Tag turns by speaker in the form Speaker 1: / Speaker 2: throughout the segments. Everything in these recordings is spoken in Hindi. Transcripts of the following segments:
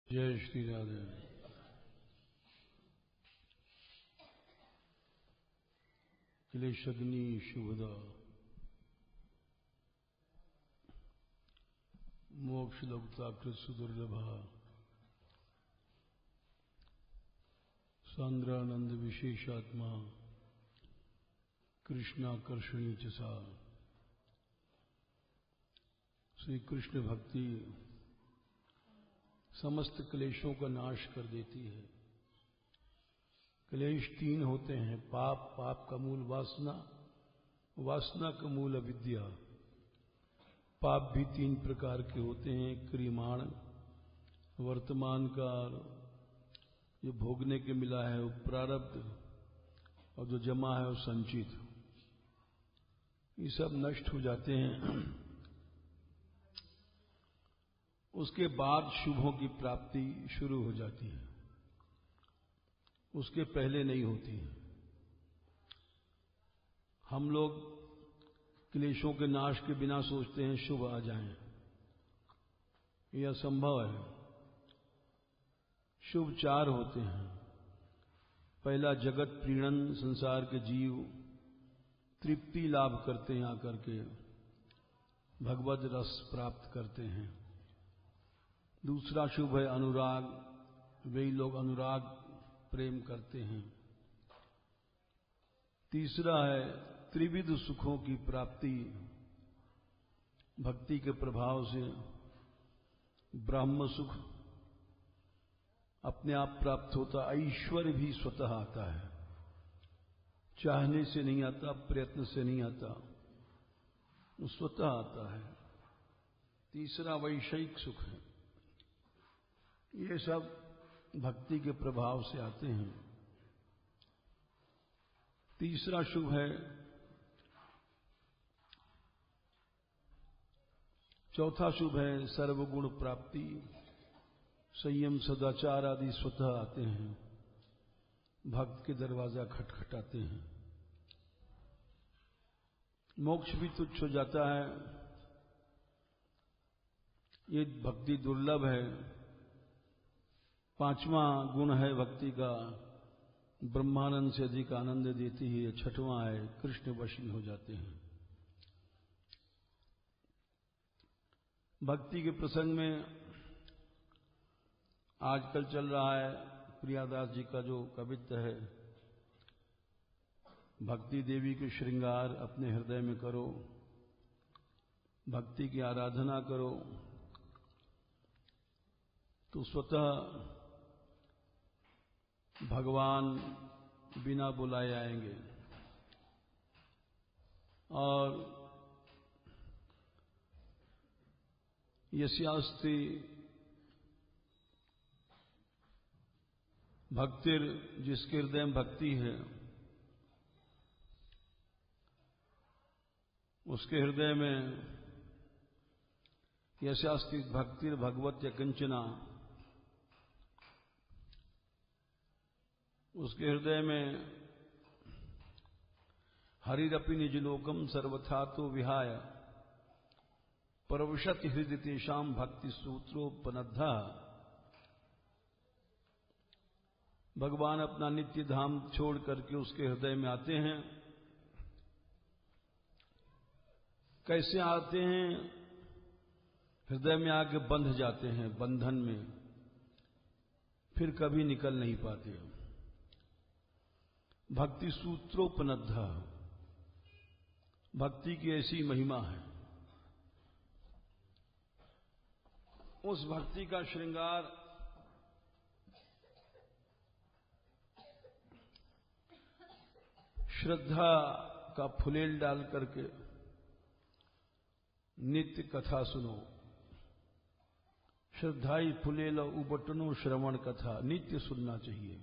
Speaker 1: जय श्री राधे। क्लेशग्नि शुभदा मोक्ष लभता कृत दुर्लभा सांद्रानंद विशेषात्मा कृष्णाकर्षणी च सा। श्री कृष्ण भक्ति समस्त क्लेशों का नाश कर देती है। क्लेश तीन होते हैं, पाप, पाप का मूल वासना, वासना का मूल अविद्या। पाप भी तीन प्रकार के होते हैं, क्रियमाण, वर्तमान का जो भोगने के मिला है वो प्रारब्ध, और जो जमा है वो संचित। ये सब नष्ट हो जाते हैं। उसके बाद शुभों की प्राप्ति शुरू हो जाती है, उसके पहले नहीं होती है। हम लोग क्लेशों के नाश के बिना सोचते हैं शुभ आ जाएं, यह असंभव है। शुभ चार होते हैं। पहला, जगत प्रीणन, संसार के जीव तृप्ति लाभ करते हैं, आकर के भगवद रस प्राप्त करते हैं। दूसरा शुभ है अनुराग, वे लोग अनुराग प्रेम करते हैं। तीसरा है त्रिविध सुखों की प्राप्ति, भक्ति के प्रभाव से ब्रह्म सुख अपने आप प्राप्त होता। ऐश्वर्य भी स्वतः आता है, चाहने से नहीं आता, प्रयत्न से नहीं आता, वो स्वतः आता है। तीसरा वैषयिक सुख है। ये सब भक्ति के प्रभाव से आते हैं। तीसरा शुभ है, चौथा शुभ है सर्वगुण प्राप्ति, संयम सदाचार आदि स्वतः आते हैं, भक्त के दरवाजा खटखटाते हैं। मोक्ष भी तुच्छ हो जाता है। ये भक्ति दुर्लभ है। पांचवा गुण है भक्ति का, ब्रह्मानंद से अधिक आनंद देती है। छठवां है कृष्ण वशी हो जाते हैं। भक्ति के प्रसंग में आजकल चल रहा है प्रियादास जी का जो कवित्व है, भक्ति देवी के श्रृंगार अपने हृदय में करो, भक्ति की आराधना करो तो स्वतः भगवान बिना बुलाए आएंगे। और यस्यास्ति भक्तिर, जिसके हृदय में भक्ति है उसके हृदय में यस्यास्ति भक्तिर भगवत या कंचना, उसके हृदय में हरिरपि निजलोकम सर्वथा तो विहाय परवशति हृदय तेषाम भक्ति सूत्रोपनद्धा। भगवान अपना नित्य धाम छोड़ करके उसके हृदय में आते हैं। कैसे आते हैं? हृदय में आके बंध जाते हैं बंधन में, फिर कभी निकल नहीं पाते। भक्ति सूत्रोपनद्धा, भक्ति की ऐसी महिमा है। उस भक्ति का श्रृंगार श्रद्धा का फुलेल डाल करके नित्य कथा सुनो। श्रद्धाई फुलेल उबटनो श्रवण कथा, नित्य सुनना चाहिए।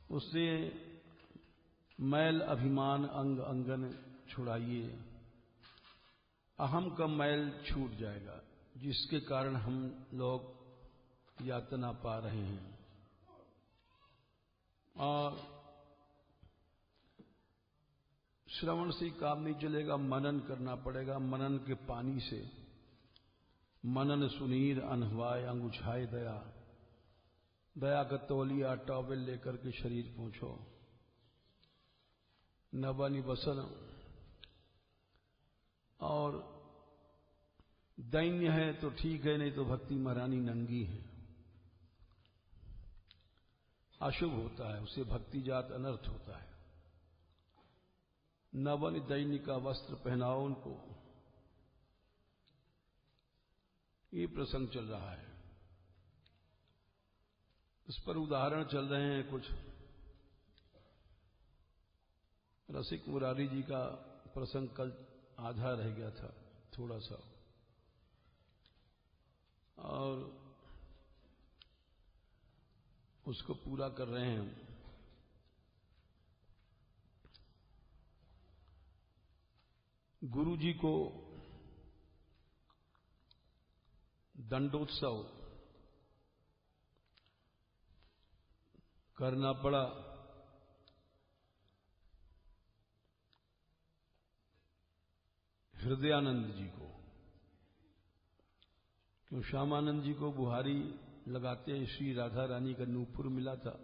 Speaker 1: उससे मैल अभिमान अंग अंगन छुड़ाइए, अहम का मैल छूट जाएगा, जिसके कारण हम लोग यातना पा रहे हैं। और श्रवण से काम नहीं चलेगा, मनन करना पड़ेगा। मनन के पानी से मनन सुनीर अनहवाय अंगुछाए दया, दया का तौलिया टॉवेल लेकर के शरीर पहुंचो। न बनी बसन, और दैन्य है तो ठीक है, नहीं तो भक्ति महारानी नंगी है, अशुभ होता है, उसे भक्ति जात अनर्थ होता है। न बनी दैन्य का वस्त्र पहनाओ उनको, ये प्रसंग चल रहा है। इस पर उदाहरण चल रहे हैं कुछ। रसिक मुरारी जी का प्रसंग कल आधा रह गया था थोड़ा सा, और उसको पूरा कर रहे हैं। गुरु जी को दंडोत्सव करना पड़ा। हृदयानंद जी को, क्यों श्यामानंद जी को बुहारी लगाते श्री राधा रानी का नूपुर मिला था।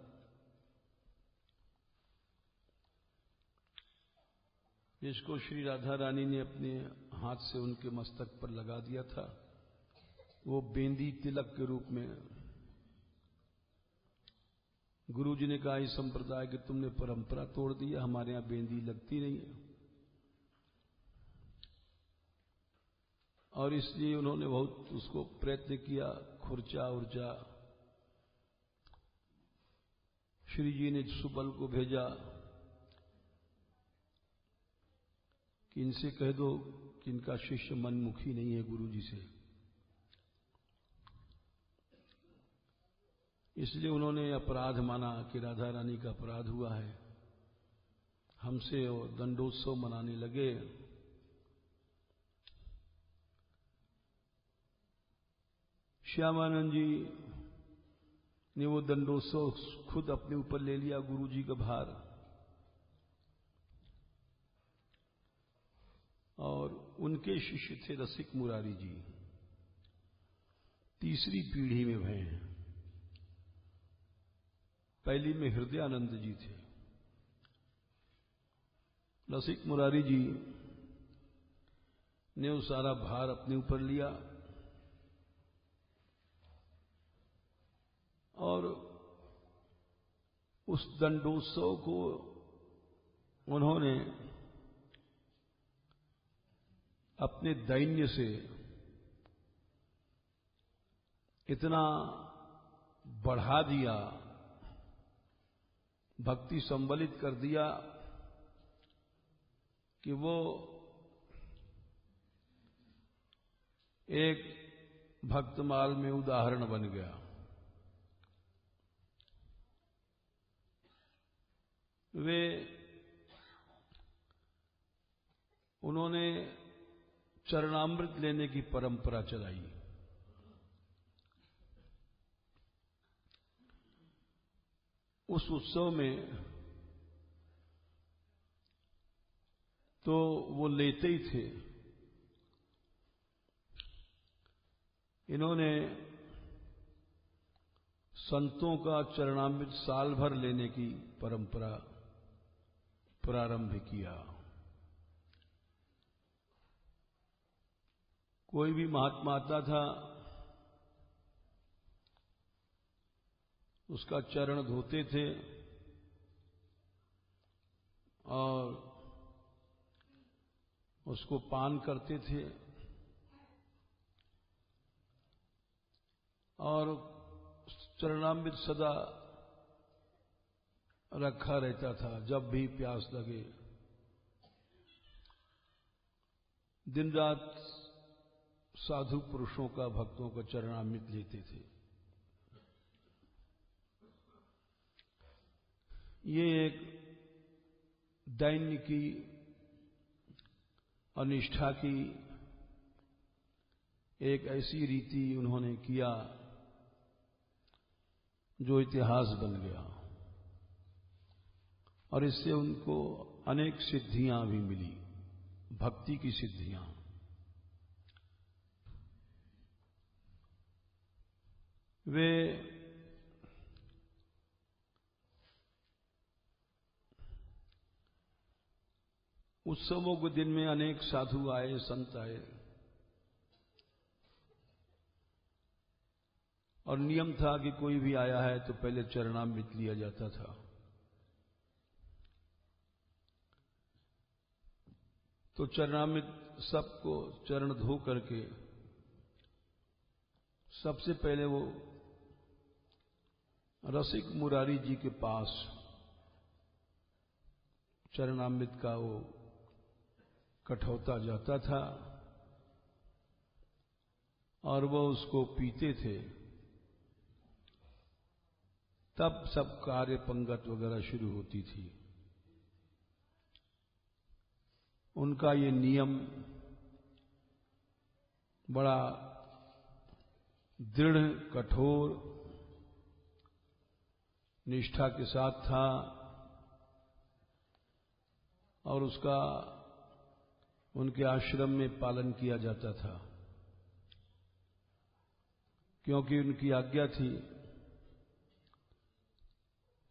Speaker 1: जिसको श्री राधा रानी ने अपने हाथ से उनके मस्तक पर लगा दिया था, वो बेंदी तिलक के रूप में गुरु जी ने कहा इस संप्रदाय कि तुमने परंपरा तोड़ दी, हमारे यहां बेंदी लगती नहीं है। और इसलिए उन्होंने बहुत उसको प्रयत्न किया, खुर्चा उर्जा। श्री जी ने सुबल को भेजा कि इनसे कह दो कि इनका शिष्य मनमुखी नहीं है गुरु जी से। इसलिए उन्होंने अपराध माना कि राधा रानी का अपराध हुआ है हमसे, और दंडोत्सव मनाने लगे। श्यामानंद जी ने वो दंडोत्सव खुद अपने ऊपर ले लिया, गुरु जी का भार। और उनके शिष्य थे रसिक मुरारी जी, तीसरी पीढ़ी में भय हैं। पहली में हृदयानंद जी थे। रसिक मुरारी जी ने वो सारा भार अपने ऊपर लिया और उस दंडोत्सव को उन्होंने अपने दैन्य से इतना बढ़ा दिया, भक्ति संबलित कर दिया कि वो एक भक्तमाल में उदाहरण बन गया। उन्होंने चरणामृत लेने की परंपरा चलाई। उस उत्सव में तो वो लेते ही थे। इन्होंने संतों का चरणामृत साल भर लेने की परंपरा प्रारंभ किया। कोई भी महात्मा आता था, उसका चरण धोते थे और उसको पान करते थे और चरणामृत सदा रखा रहता था। जब भी प्यास लगे दिन रात साधु पुरुषों का, भक्तों का चरणामृत लेते थे। ये एक दैन्य की अनिष्ठा की एक ऐसी रीति उन्होंने किया जो इतिहास बन गया, और इससे उनको अनेक सिद्धियां भी मिली, भक्ति की सिद्धियां। वे उत्सवों के दिन में अनेक साधु आए, संत आए, और नियम था कि कोई भी आया है तो पहले चरणामृत लिया जाता था। तो चरणामृत सबको चरण धो करके सबसे पहले वो रसिक मुरारी जी के पास चरणामृत का वो कठौता जाता था और वो उसको पीते थे। तब सब कार्य पंगत वगैरह शुरू होती थी। उनका ये नियम बड़ा दृढ़, कठोर निष्ठा के साथ था और उसका उनके आश्रम में पालन किया जाता था, क्योंकि उनकी आज्ञा थी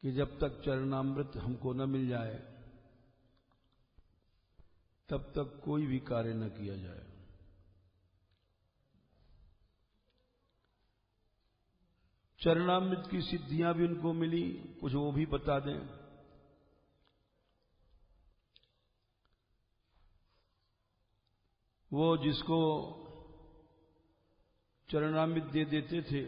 Speaker 1: कि जब तक चरणामृत हमको न मिल जाए तब तक कोई भी कार्य न किया जाए। चरणामृत की सिद्धियां भी उनको मिली, कुछ वो भी बता दें। वो जिसको चरणामृत दे देते थे,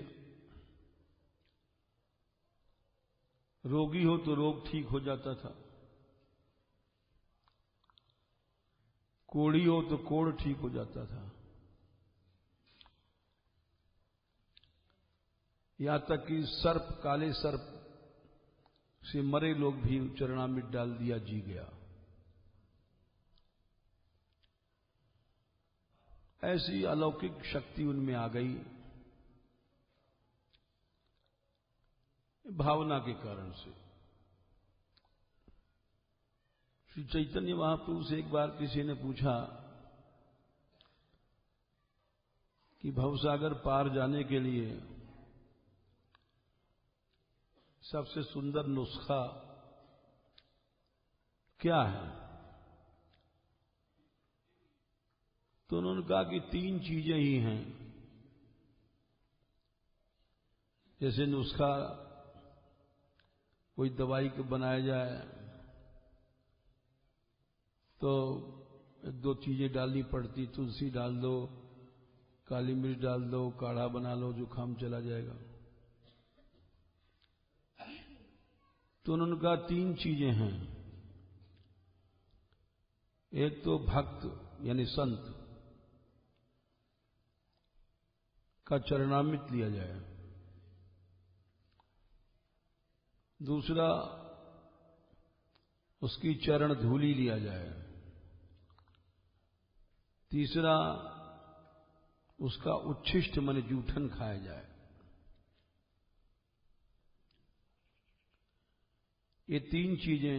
Speaker 1: रोगी हो तो रोग ठीक हो जाता था, कोढ़ी हो तो कोढ़ ठीक हो जाता था, यहां तक कि सर्प, काले सर्प से मरे लोग भी चरणामृत डाल दिया, जी गया। ऐसी अलौकिक शक्ति उनमें आ गई भावना के कारण से। श्री चैतन्य महाप्रभु से एक बार किसी ने पूछा कि भवसागर पार जाने के लिए सबसे सुंदर नुस्खा क्या है? तो उन्होंने कहा कि 3 चीजें ही हैं। जैसे नुस्खा कोई दवाई को बनाया जाए तो 1-2 चीजें डालनी पड़ती, तुलसी डाल दो, काली मिर्च डाल दो, काढ़ा बना लो, जुकाम चला जाएगा। तो उन्होंने कहा 3 चीजें हैं। एक तो भक्त यानी संत का चरणामृत लिया जाए, दूसरा उसकी चरण धूलि लिया जाए, तीसरा उसका उच्छिष्ट मन जूठन खाया जाए। ये 3 चीजें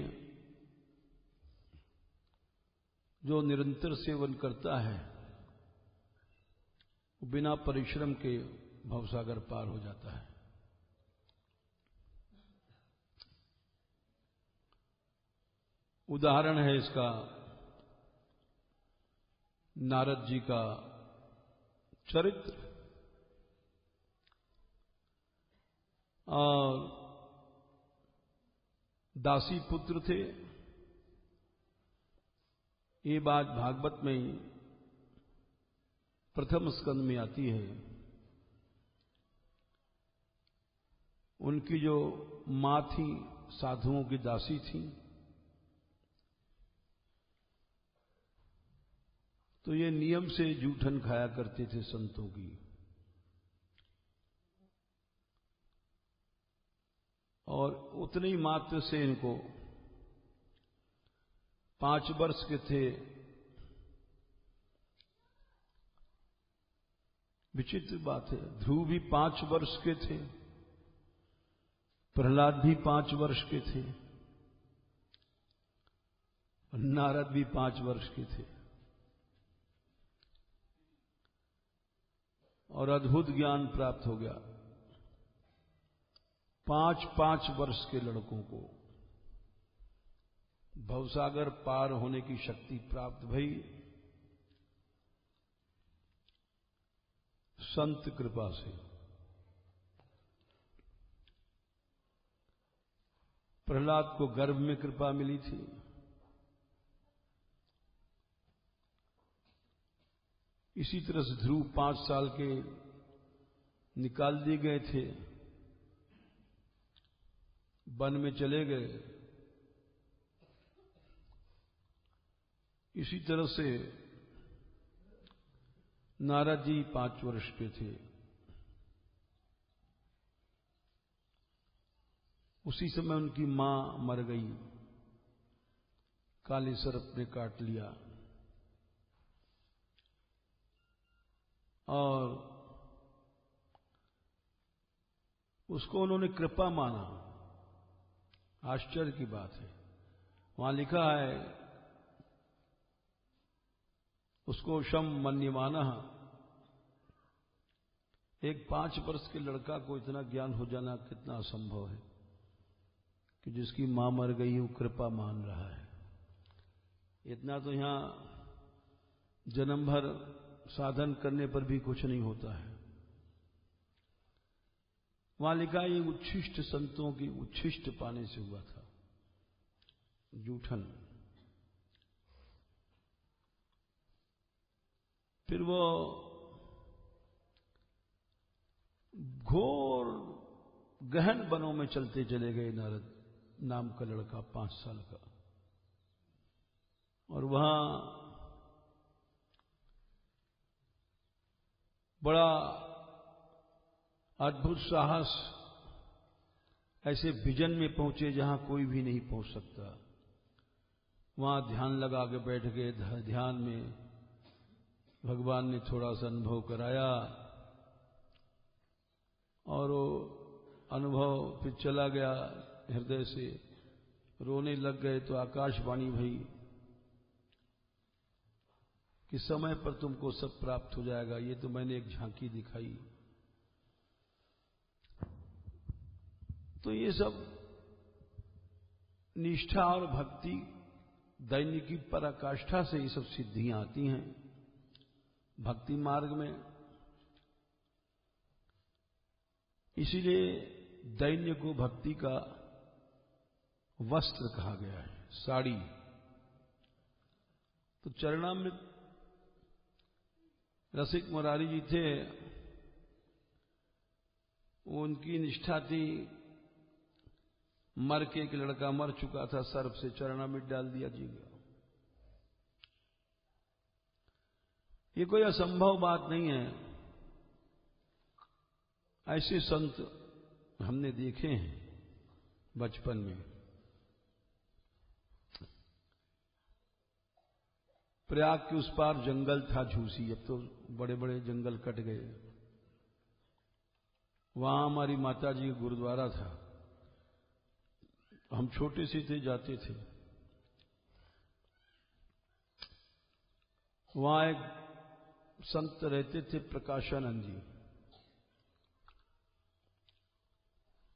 Speaker 1: जो निरंतर सेवन करता है वो बिना परिश्रम के भवसागर पार हो जाता है। उदाहरण है इसका नारद जी का चरित्र और दासी पुत्र थे। ये बात भागवत में ही प्रथम स्कंद में आती है। उनकी जो मां थी साधुओं की दासी थी, तो ये नियम से जूठन खाया करते थे संतों की। और उतने ही मात्र से इनको 5 वर्ष के थे, विचित्र बात है, ध्रुव भी 5 वर्ष के थे, प्रहलाद भी 5 वर्ष के थे, नारद भी 5 वर्ष के थे। और अद्भुत ज्ञान प्राप्त हो गया। 5-5 वर्ष के लड़कों को भवसागर पार होने की शक्ति प्राप्त भई संत कृपा से। प्रहलाद को गर्भ में कृपा मिली थी, इसी तरह से ध्रुव 5 साल के निकाल दिए गए थे, वन में चले गए। इसी तरह से नारद जी 5 वर्ष के थे, उसी समय उनकी मां मर गई, काले सर्प ने काट लिया और उसको उन्होंने कृपा माना। आश्चर्य की बात है, वहां लिखा है उसको शम मन्यमानः। एक 5 वर्ष के लड़का को इतना ज्ञान हो जाना कितना असंभव है कि जिसकी मां मर गई वो कृपा मान रहा है। इतना तो यहां जन्म भर साधन करने पर भी कुछ नहीं होता है। वहां लिखा ये उच्छिष्ट संतों की उच्छिष्ट पाने से हुआ था, जूठन। फिर वो घोर गहन वनों में चलते चले गए। नारद नाम का लड़का 5 साल का, और वहां बड़ा अद्भुत साहस, ऐसे विजन में पहुंचे जहां कोई भी नहीं पहुंच सकता। वहां ध्यान लगा के बैठ गए। ध्यान में भगवान ने थोड़ा सा अनुभव कराया और वो अनुभव फिर चला गया हृदय से। रोने लग गए तो आकाशवाणी भई कि समय पर तुमको सब प्राप्त हो जाएगा। ये तो मैंने एक झांकी दिखाई। तो ये सब निष्ठा और भक्ति दैनिकी पराकाष्ठा से ये सब सिद्धियां आती हैं भक्ति मार्ग में। इसीलिए दैन्य को भक्ति का वस्त्र कहा गया है, साड़ी। तो चरणामृत रसिक मुरारी जी थे, उनकी निष्ठा थी। मर के एक लड़का मर चुका था, सर्प से चरणामृत डाल दिया जी गया। ये कोई असंभव बात नहीं है। ऐसे संत हमने देखे हैं बचपन में। प्रयाग के उस पार जंगल था झूसी, अब तो बड़े बड़े जंगल कट गए। वहां हमारी माता जी का गुरुद्वारा था। हम छोटे से थे, जाते थे। वहां एक संत रहते थे प्रकाशानंद जी।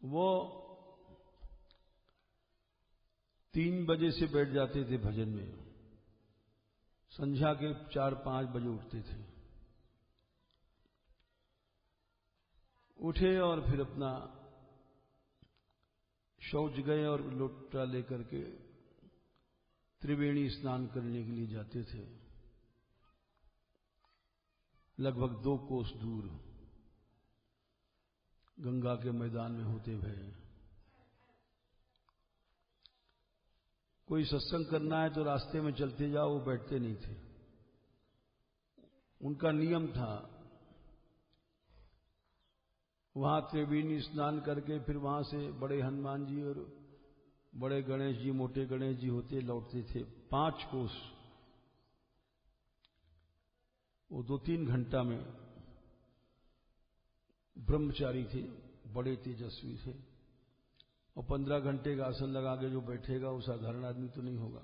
Speaker 1: वो 3 बजे से बैठ जाते थे भजन में, संध्या के 4-5 बजे उठते थे। उठे और फिर अपना शौच गए और लोटा लेकर के त्रिवेणी स्नान करने के लिए जाते थे। लगभग 2 कोस दूर गंगा के मैदान में होते हुए। कोई सत्संग करना है तो रास्ते में चलते जाओ, वो बैठते नहीं थे। उनका नियम था वहां त्रिवेणी स्नान करके फिर वहां से बड़े हनुमान जी और बड़े गणेश जी, मोटे गणेश जी होते लौटते थे 5 कोस। वो 2-3 घंटा में ब्रह्मचारी थे, बड़े तेजस्वी थे। और 15 घंटे का आसन लगा के जो बैठेगा वो साधारण आदमी तो नहीं होगा।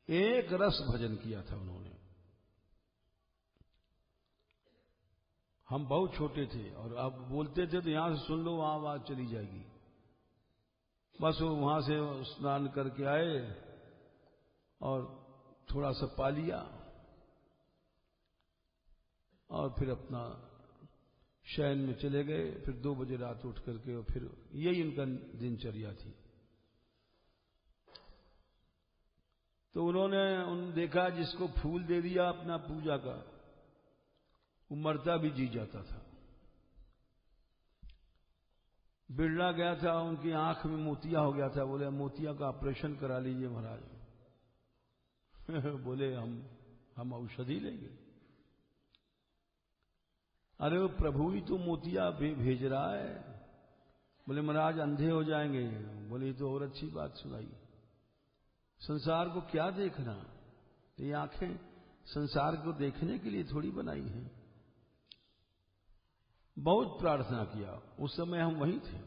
Speaker 1: एक रस भजन किया था उन्होंने। हम बहुत छोटे थे और अब बोलते थे तो यहां से सुन लो वहां आवाज चली जाएगी। बस वो वहां से स्नान करके आए और थोड़ा सा पा लिया और फिर अपना शयन में चले गए। फिर 2 बजे रात उठ करके और फिर यही उनका दिनचर्या थी। तो उन्होंने देखा जिसको फूल दे दिया अपना पूजा का, वो मरता भी जी जाता था। बिरला गया था, उनकी आंख में मोतिया हो गया था। बोले मोतिया का ऑपरेशन करा लीजिए महाराज। बोले हम औषधि लेंगे। अरे वो प्रभु ही तो मोतिया भेज रहा है। बोले महाराज अंधे हो जाएंगे। बोले ये तो और अच्छी बात सुनाई। संसार को क्या देखना, ये आंखें संसार को देखने के लिए थोड़ी बनाई हैं। बहुत प्रार्थना किया, उस समय हम वहीं थे।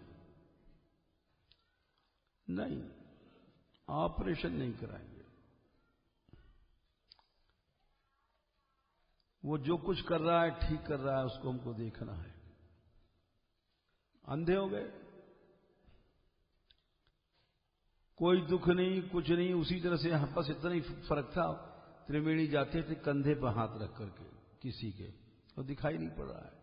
Speaker 1: नहीं, ऑपरेशन नहीं कराएंगे। वो जो कुछ कर रहा है ठीक कर रहा है, उसको हमको देखना है। अंधे हो गए, कोई दुख नहीं, कुछ नहीं। उसी तरह से बस इतना ही फर्क था, त्रिवेणी जाते थे कंधे पर हाथ रख करके किसी के, तो दिखाई नहीं पड़ रहा है।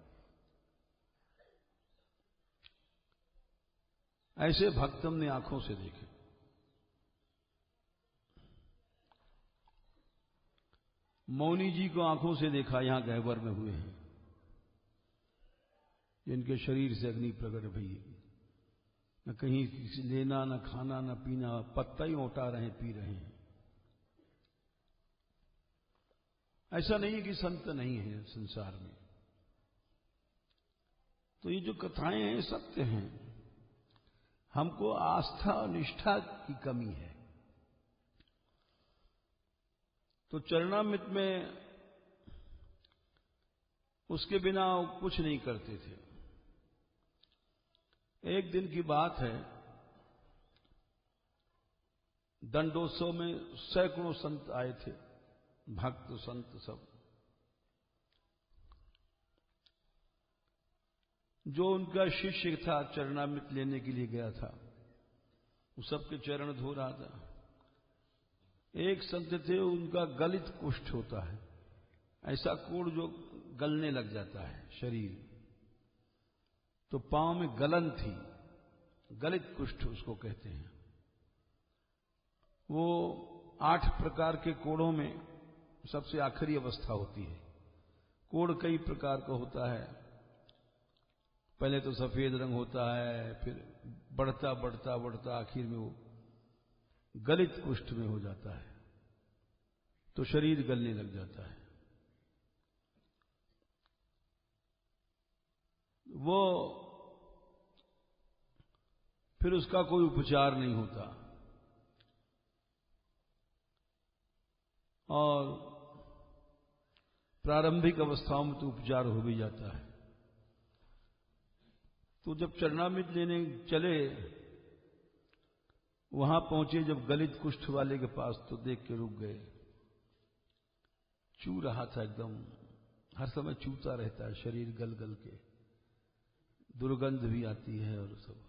Speaker 1: ऐसे भक्त हमने आंखों से देखे। मौनी जी को आंखों से देखा, यहां गहवर में हुए हैं, जिनके शरीर से अग्नि प्रकट भई। न कहीं लेना, न खाना, न पीना, पत्ता ही ओटा रहे, पी रहे हैं। ऐसा नहीं है कि संत नहीं है संसार में। तो ये जो कथाएं हैं सत्य हैं। हमको आस्था और निष्ठा की कमी है। तो चरणामृत में उसके बिना कुछ नहीं करते थे। एक दिन की बात है, दंडोत्सव में सैकड़ों संत आए थे, भक्त संत सब। जो उनका शिष्य था चरणामृत लेने के लिए गया था, वो सबके चरण धो रहा था। एक संत थे, उनका गलित कुष्ठ होता है, ऐसा कोढ़ जो गलने लग जाता है शरीर। तो पांव में गलन थी, गलित कुष्ठ उसको कहते हैं। वो 8 प्रकार के कोढ़ों में सबसे आखिरी अवस्था होती है। कोढ़ कई प्रकार का होता है। पहले तो सफेद रंग होता है, फिर बढ़ता बढ़ता बढ़ता आखिर में वो गलित कुष्ठ में हो जाता है, तो शरीर गलने लग जाता है। वो फिर उसका कोई उपचार नहीं होता और प्रारंभिक अवस्थाओं में तो उपचार हो भी जाता है। तो जब चरणामृत लेने चले, वहां पहुंचे जब गलित कुष्ठ वाले के पास, तो देख के रुक गए। चू रहा था एकदम, हर समय चूता रहता है शरीर गल गल के, दुर्गंध भी आती है और सब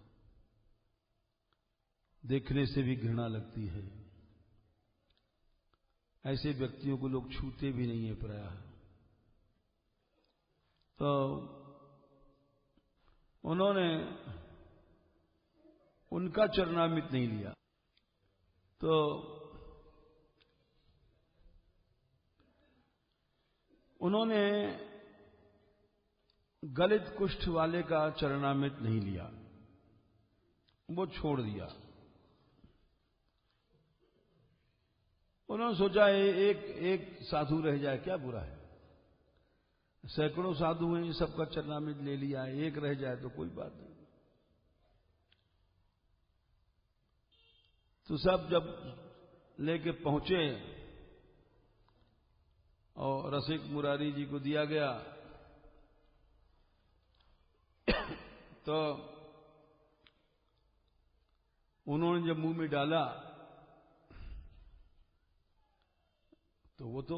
Speaker 1: देखने से भी घृणा लगती है। ऐसे व्यक्तियों को लोग छूते भी नहीं है प्रायः। तो उन्होंने उनका चरणामृत नहीं लिया। तो उन्होंने गलित कुष्ठ वाले का चरणामृत नहीं लिया, वो छोड़ दिया। उन्होंने सोचा एक साधु रह जाए, क्या बुरा है। सैकड़ों साधु हैं, सबका चरणामृत ले लिया, एक रह जाए तो कोई बात नहीं। तो सब जब लेके पहुंचे और रसिक मुरारी जी को दिया गया, तो उन्होंने जब मुंह में डाला तो वो तो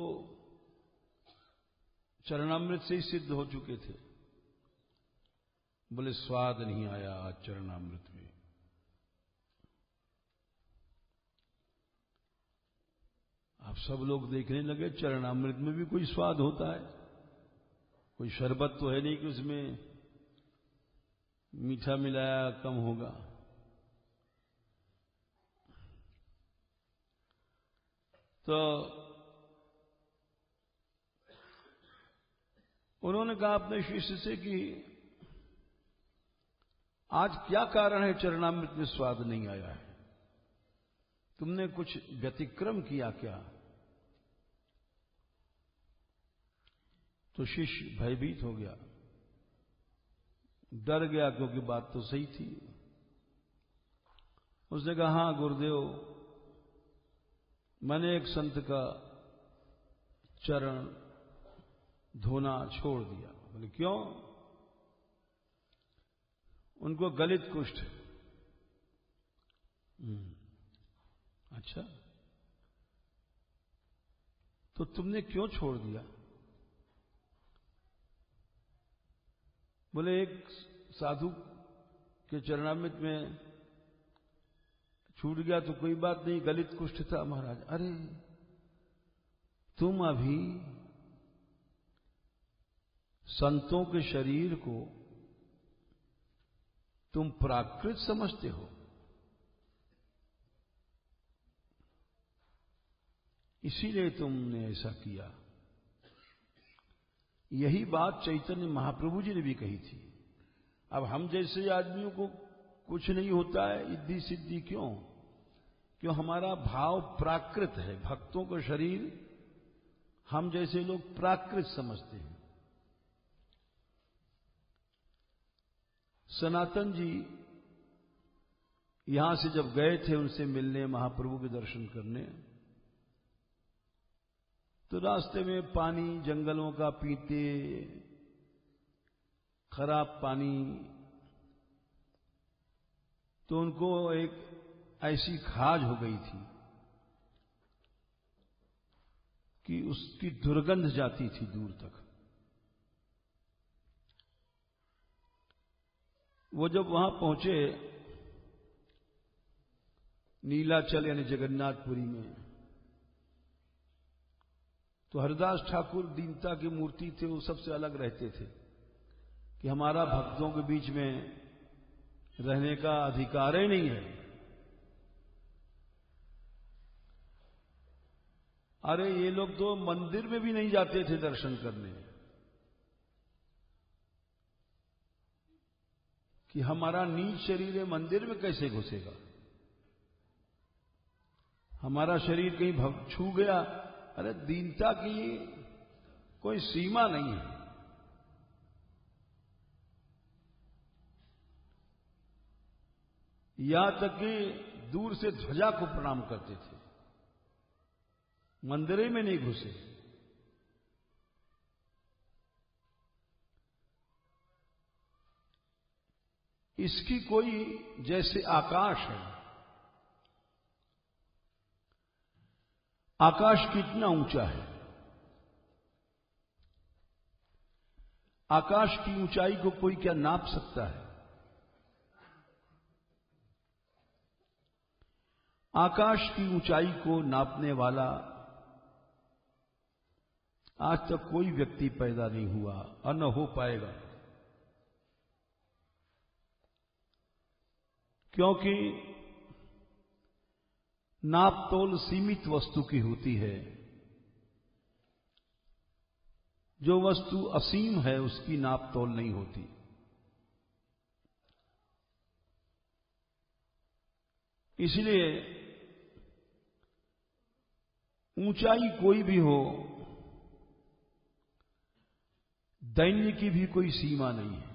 Speaker 1: चरणामृत से ही सिद्ध हो चुके थे। बोले स्वाद नहीं आया आज चरणामृत में। आप सब लोग देखने लगे चरणामृत में भी कोई स्वाद होता है? कोई शरबत तो है नहीं कि उसमें मीठा मिलाया कम होगा। तो उन्होंने कहा अपने शिष्य से कि आज क्या कारण है चरणामृत में स्वाद नहीं आया है? तुमने कुछ व्यतिक्रम किया क्या? तो शिष्य भयभीत हो गया, डर गया, क्योंकि बात तो सही थी। उसने कहा हां गुरुदेव, मैंने एक संत का चरण धोना छोड़ दिया। बोले क्यों? उनको गलित कुष्ठ। अच्छा, तो तुमने क्यों छोड़ दिया? बोले एक साधु के चरणामृत में छूट गया तो कोई बात नहीं, गलित कुष्ठ था महाराज। अरे तुम अभी संतों के शरीर को तुम प्राकृत समझते हो, इसीलिए तुमने ऐसा किया। यही बात चैतन्य महाप्रभु जी ने भी कही थी। अब हम जैसे आदमियों को कुछ नहीं होता है इद्दी सिद्धि, क्यों हमारा भाव प्राकृत है। भक्तों का शरीर हम जैसे लोग प्राकृत समझते हैं। सनातन जी यहां से जब गए थे उनसे मिलने, महाप्रभु के दर्शन करने, तो रास्ते में पानी जंगलों का पीते, खराब पानी, तो उनको एक ऐसी खाज हो गई थी कि उसकी दुर्गंध जाती थी दूर तक। वो जब वहां पहुंचे नीलाचल यानी जगन्नाथपुरी में, तो हरिदास ठाकुर दीनता की मूर्ति थे, वो सबसे अलग रहते थे कि हमारा भक्तों के बीच में रहने का अधिकार ही नहीं है। अरे ये लोग तो मंदिर में भी नहीं जाते थे दर्शन करने कि हमारा नीच शरीर है, मंदिर में कैसे घुसेगा? हमारा शरीर कहीं छू गया, अरे दीनता की कोई सीमा नहीं है। यहां तक कि दूर से ध्वजा को प्रणाम करते थे, मंदिर में नहीं घुसे। इसकी कोई जैसे आकाश है, आकाश कितना ऊंचा है, आकाश की ऊंचाई को कोई क्या नाप सकता है? आकाश की ऊंचाई को नापने वाला आज तक कोई व्यक्ति पैदा नहीं हुआ और न हो पाएगा, क्योंकि नापतोल सीमित वस्तु की होती है। जो वस्तु असीम है उसकी नापतोल नहीं होती। इसलिए ऊंचाई कोई भी हो, दैन्य की भी कोई सीमा नहीं है,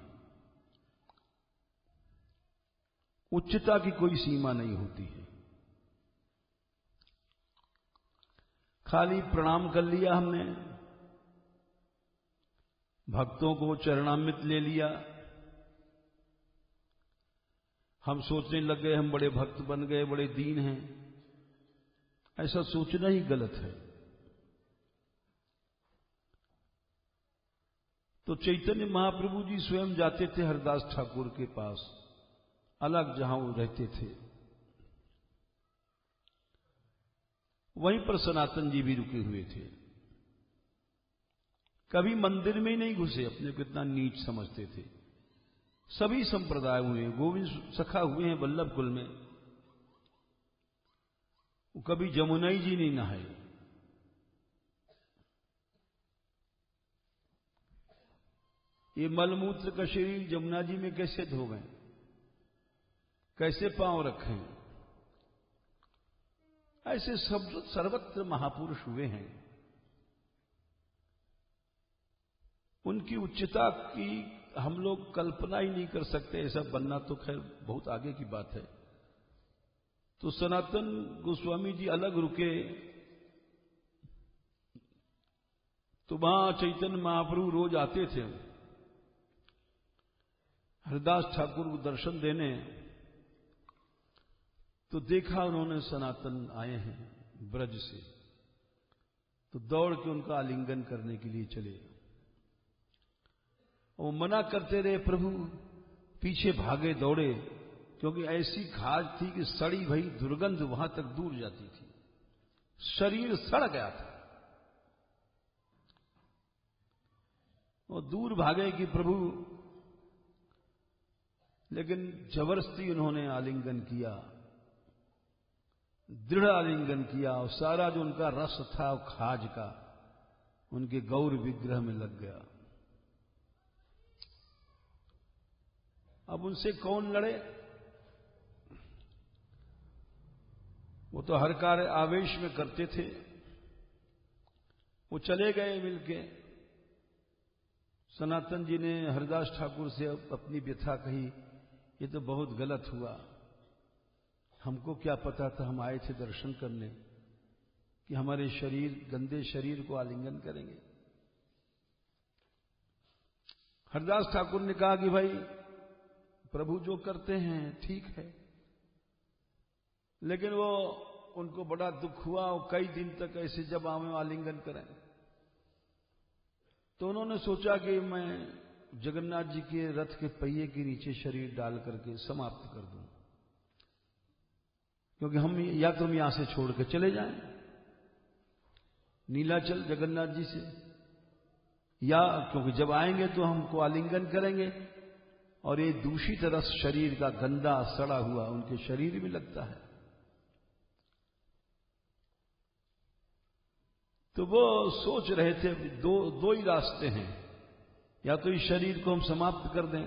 Speaker 1: उच्चता की कोई सीमा नहीं होती है। खाली प्रणाम कर लिया हमने, भक्तों को चरणामृत ले लिया, हम सोचने लग गए हम बड़े भक्त बन गए, बड़े दीन हैं। ऐसा सोचना ही गलत है। तो चैतन्य महाप्रभु जी स्वयं जाते थे हरदास ठाकुर के पास, अलग जहां वो रहते थे, वहीं पर सनातन जी भी रुके हुए थे। कभी मंदिर में ही नहीं घुसे, अपने को इतना नीच समझते थे। सभी संप्रदाय हुए, गोविंद सखा हुए हैं वल्लभ कुल में, वो कभी जमुनाई जी नहीं नहाए। ये मलमूत्र का शरीर जमुना जी में कैसे धोवें, कैसे पांव रखें? ऐसे सब सर्वत्र महापुरुष हुए हैं। उनकी उच्चता की हम लोग कल्पना ही नहीं कर सकते। ऐसा बनना तो खैर बहुत आगे की बात है। तो सनातन गोस्वामी जी अलग रुके, तो वहां चैतन्य महाप्रभु रोज आते थे हरदास ठाकुर को दर्शन देने। तो देखा उन्होंने सनातन आए हैं ब्रज से, तो दौड़ के उनका आलिंगन करने के लिए चले। वो मना करते रहे, प्रभु पीछे भागे दौड़े, क्योंकि ऐसी खाज थी कि सड़ी भई दुर्गंध वहां तक दूर जाती थी, शरीर सड़ गया था। वो दूर भागे कि प्रभु, लेकिन जबरदस्ती उन्होंने आलिंगन किया, दृढ़ आलिंगन किया, और सारा जो उनका रस था वो खाज का उनके गौर विग्रह में लग गया। अब उनसे कौन लड़े? वो तो हर कार्य आवेश में करते थे। वो चले गए मिलके। सनातन जी ने हरदास ठाकुर से अपनी व्यथा कही, ये तो बहुत गलत हुआ, हमको क्या पता था, हम आए थे दर्शन करने, कि हमारे शरीर, गंदे शरीर को आलिंगन करेंगे। हरदास ठाकुर ने कहा कि भाई प्रभु जो करते हैं ठीक है, लेकिन वो उनको बड़ा दुख हुआ, और कई दिन तक ऐसे जब हमें आलिंगन करें, तो उन्होंने सोचा कि मैं जगन्नाथ जी के रथ के पहिए के नीचे शरीर डाल करके समाप्त कर दूं, क्योंकि हम या तो हम यहां से छोड़ के चले जाएं नीलाचल जगन्नाथ जी से, या क्योंकि जब आएंगे तो हमको आलिंगन करेंगे, और ये दूषित रस शरीर का गंदा सड़ा हुआ उनके शरीर में लगता है। तो वो सोच रहे थे दो ही रास्ते हैं, या तो इस शरीर को हम समाप्त कर दें,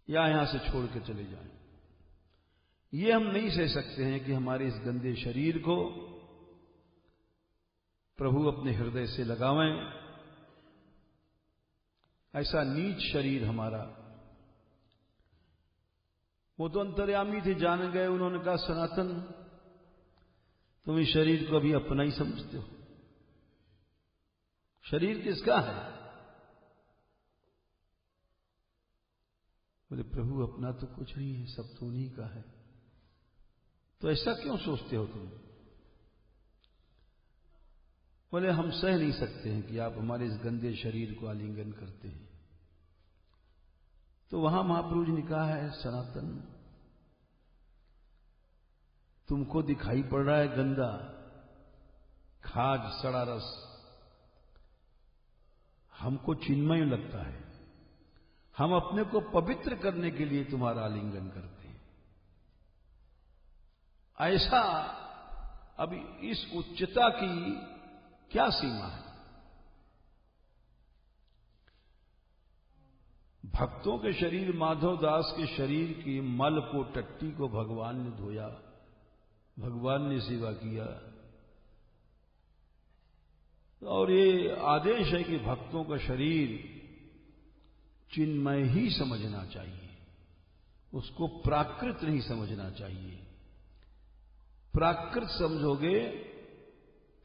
Speaker 1: या यहां से छोड़ के चले जाएं। ये हम नहीं सह सकते हैं कि हमारे इस गंदे शरीर को प्रभु अपने हृदय से लगावें। ऐसा नीच शरीर हमारा। वो तो अंतर्यामी थे, जान गए। उन्होंने कहा, सनातन तुम इस शरीर को अभी अपना ही समझते हो, शरीर किसका है? बोले, प्रभु अपना तो कुछ नहीं है, सब तो उन्हीं का है। तो ऐसा क्यों सोचते हो तुम? बोले, हम सह नहीं सकते हैं कि आप हमारे इस गंदे शरीर को आलिंगन करते हैं। तो वहां महाप्रभु जी ने कहा है, सनातन तुमको दिखाई पड़ रहा है गंदा खाज सड़ा रस, हमको चिन्मय लगता है। हम अपने को पवित्र करने के लिए तुम्हारा आलिंगन करते हैं। ऐसा अभी इस उच्चता की क्या सीमा है? भक्तों के शरीर, माधव दास के शरीर की मल को, टट्टी को भगवान ने धोया, भगवान ने सेवा किया। और ये आदेश है कि भक्तों का शरीर चिन्मय ही समझना चाहिए, उसको प्राकृत नहीं समझना चाहिए। प्राकृत समझोगे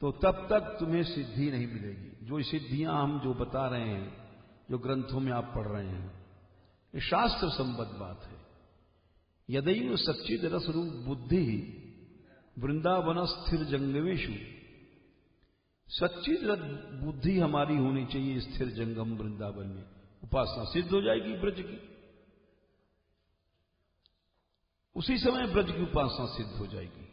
Speaker 1: तो तब तक तुम्हें सिद्धि नहीं मिलेगी। जो सिद्धियां हम जो बता रहे हैं, जो ग्रंथों में आप पढ़ रहे हैं, ये शास्त्र संबद्ध बात है। यदैव सच्चिद रस रूप बुद्धि वृंदावन स्थिर जंगमेशु सच्ची बुद्धि हमारी होनी चाहिए स्थिर जंगम वृंदावन में, उपासना सिद्ध हो जाएगी ब्रज की। उसी समय ब्रज की उपासना सिद्ध हो जाएगी।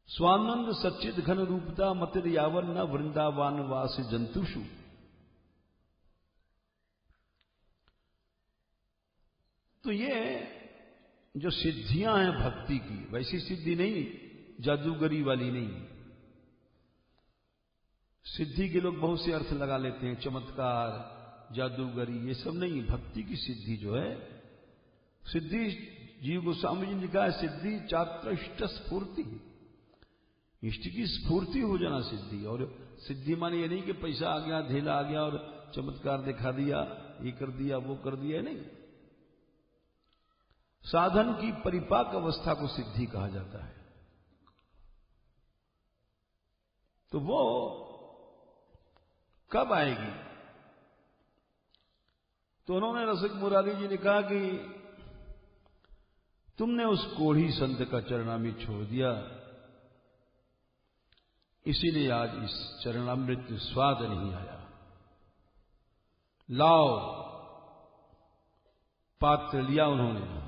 Speaker 1: स्वानंद सच्चिद घन रूपता मतिर यावन न वृंदावन वास जंतुषु। तो ये जो सिद्धियां हैं भक्ति की, वैसी सिद्धि नहीं, जादूगरी वाली नहीं। सिद्धि के लोग बहुत से अर्थ लगा लेते हैं, चमत्कार, जादूगरी, ये सब नहीं। भक्ति की सिद्धि जो है, सिद्धि जीव गोस्वामी जी ने लिखा है, सिद्धि चात्र इष्ट स्फूर्ति, इष्ट की स्फूर्ति हो जाना सिद्धि। और सिद्धि माने ये नहीं कि पैसा आ गया, धेला आ गया और चमत्कार दिखा दिया, ये कर दिया, वो कर दिया, नहीं। साधन की परिपाक अवस्था को सिद्धि कहा जाता है। तो वो कब आएगी? तो उन्होंने रसिक मुरारी जी ने कहा कि तुमने उस कोढ़ी संत का चरणामृत छोड़ दिया, इसीलिए आज इस चरणामृत में स्वाद नहीं आया। लाओ, पात्र लिया उन्होंने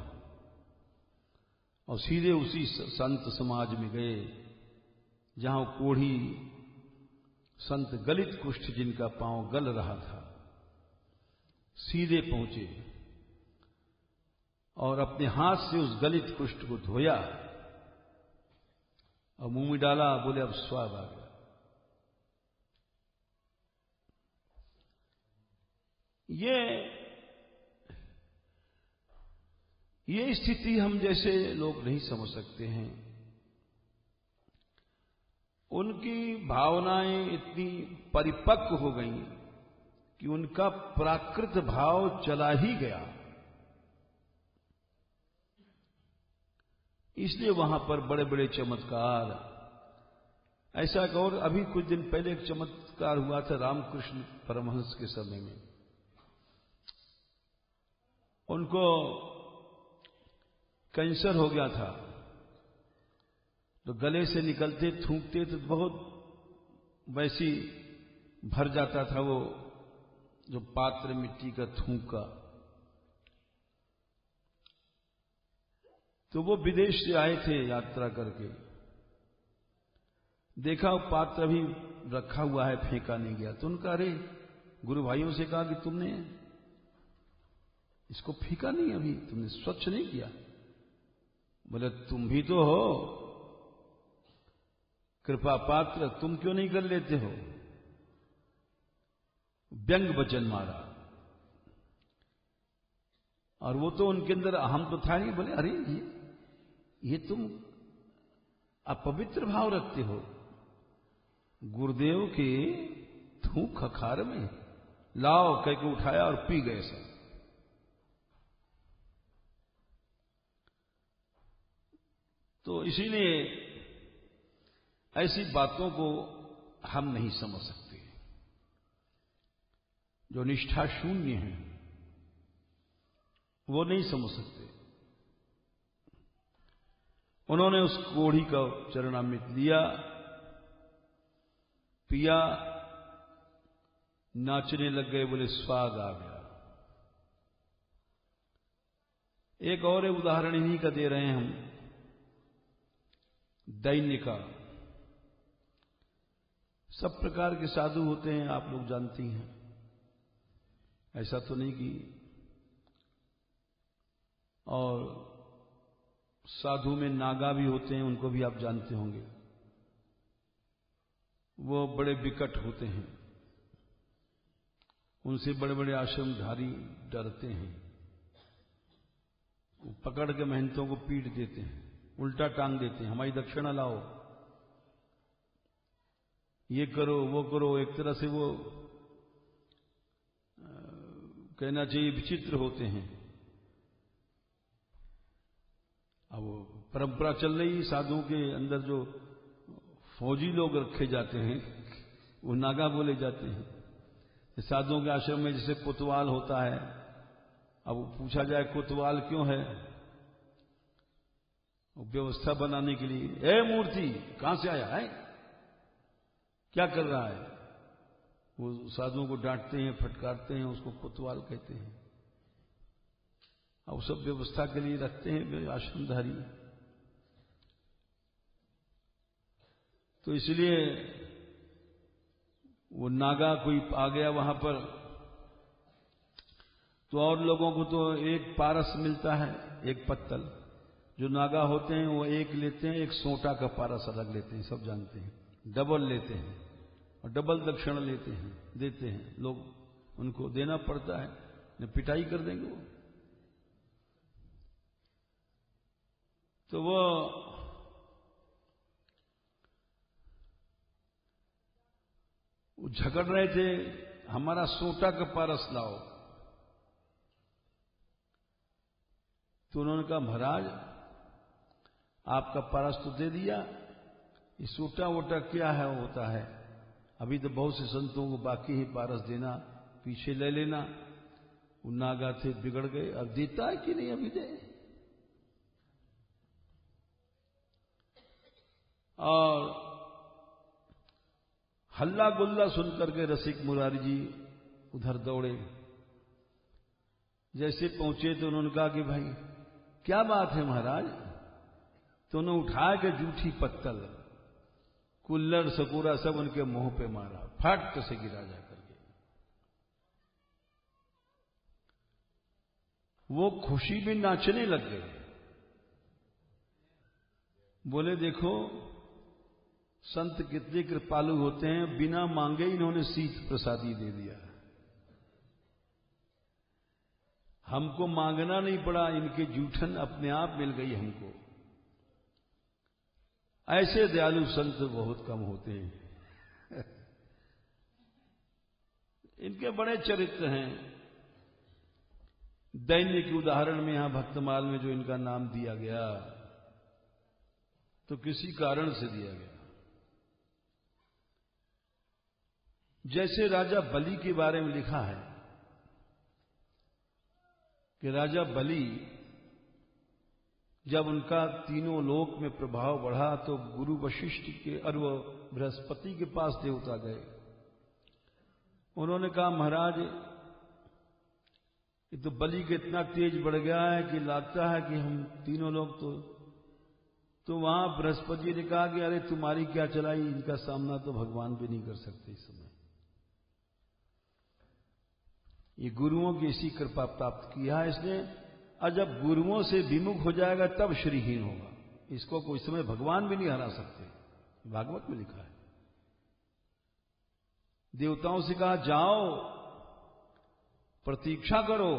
Speaker 1: और सीधे उसी संत समाज में गए जहां कोढ़ी संत गलित कुष्ठ जिनका पांव गल रहा था, सीधे पहुंचे और अपने हाथ से उस गलित कुष्ठ को धोया और मुंह में डाला, बोले अब स्वाद आ गया। ये स्थिति हम जैसे लोग नहीं समझ सकते हैं। उनकी भावनाएं इतनी परिपक्व हो गई कि उनका प्राकृत भाव चला ही गया, इसलिए वहां पर बड़े बड़े चमत्कार। ऐसा एक और अभी कुछ दिन पहले एक चमत्कार हुआ था रामकृष्ण परमहंस के समय में। उनको कैंसर हो गया था, तो गले से निकलते थूकते तो बहुत वैसी भर जाता था वो जो पात्र मिट्टी का थूक का। तो वो विदेश से आए थे यात्रा करके, देखा वो पात्र अभी रखा हुआ है, फेंका नहीं गया। तो उनका अरे गुरु भाइयों से कहा कि तुमने इसको फेंका नहीं, अभी तुमने स्वच्छ नहीं किया। बोले तुम भी तो हो कृपा पात्र, तुम क्यों नहीं कर लेते हो? व्यंग वचन मारा। और वो तो उनके अंदर अहम तो था ही। बोले अरे ये तुम अपवित्र भाव रखते हो, गुरुदेव के थूक खखार में लाओ कह के उठाया और पी गए सब। तो इसीलिए ऐसी बातों को हम नहीं समझ सकते। जो निष्ठा शून्य है वो नहीं समझ सकते। उन्होंने उस कोढ़ी का चरणामृत लिया, पिया, नाचने लग गए, बोले स्वाद आ गया। एक और उदाहरण इन्हीं का दे रहे हैं हम, दैन्य का। सब प्रकार के साधु होते हैं, आप लोग जानती हैं। ऐसा तो नहीं कि, और साधु में नागा भी होते हैं, उनको भी आप जानते होंगे। वो बड़े विकट होते हैं, उनसे बड़े बड़े आश्रमधारी डरते हैं। वो पकड़ के महंतों को पीट देते हैं, उल्टा टांग देते हैं, हमारी दक्षिणा लाओ, ये करो वो करो। एक तरह से वो कहना चाहिए विचित्र होते हैं। अब वो परंपरा चल रही, साधुओं के अंदर जो फौजी लोग रखे जाते हैं वो नागा बोले जाते हैं। साधुओं के आश्रम में जैसे कोतवाल होता है, अब पूछा जाए कोतवाल क्यों है, व्यवस्था बनाने के लिए, ए मूर्ति कहां से आया है, क्या कर रहा है। वो साधुओं को डांटते हैं, फटकारते हैं, उसको कोतवाल कहते हैं। अब सब व्यवस्था के लिए रखते हैं आश्रमधारी। तो इसलिए वो नागा कोई आ गया वहां पर, तो और लोगों को तो एक पारस मिलता है, एक पत्तल। जो नागा होते हैं वो एक लेते हैं, एक सोटा का पारस अलग लेते हैं, सब जानते हैं। डबल लेते हैं और डबल दक्षिणा लेते हैं, देते हैं लोग, उनको देना पड़ता है, न पिटाई कर देंगे वो। तो वो झगड़ रहे थे, हमारा सोटा का पारस लाओ। तो उन्होंने कहा महाराज आपका पारस तो दे दिया, ये सोटा वोटा क्या है होता है, अभी तो बहुत से संतों को बाकी ही पारस देना, पीछे ले लेना। वो नागा थे, बिगड़ गए, अब देता है कि नहीं अभी दे। और हल्ला गुल्ला सुनकर के रसिक मुरारी जी उधर दौड़े। जैसे पहुंचे तो उन्होंने कहा कि भाई क्या बात है महाराज। तो उन्होंने उठा के जूठी पत्तल, कुल्लड़ सपूरा सब उनके मुंह पे मारा, फट से गिरा जाकर के। वो खुशी में नाचने लग गए, बोले देखो संत कितने कृपालु होते हैं, बिना मांगे इन्होंने शीत प्रसादी दे दिया, हमको मांगना नहीं पड़ा, इनके जूठन अपने आप मिल गई हमको। ऐसे दयालु संत बहुत कम होते हैं। इनके बड़े चरित्र हैं। दैन्य के उदाहरण में यहां भक्तमाल में जो इनका नाम दिया गया, तो किसी कारण से दिया गया। जैसे राजा बलि के बारे में लिखा है कि राजा बलि जब उनका तीनों लोक में प्रभाव बढ़ा तो गुरु वशिष्ठ के और वो बृहस्पति के पास देवता गए। उन्होंने कहा महाराज ये तो बलि के इतना तेज बढ़ गया है कि लगता है कि हम तीनों लोग तो वहां बृहस्पति ने कहा कि अरे तुम्हारी क्या चलाई, इनका सामना तो भगवान भी नहीं कर सकते इस समय। ये गुरुओं की इसी कृपा प्राप्त किया है इसने, और जब गुरुओं से विमुख हो जाएगा तब श्रीहीन होगा। इसको कोई समय भगवान भी नहीं हरा सकते, भागवत में लिखा है। देवताओं से कहा जाओ प्रतीक्षा करो,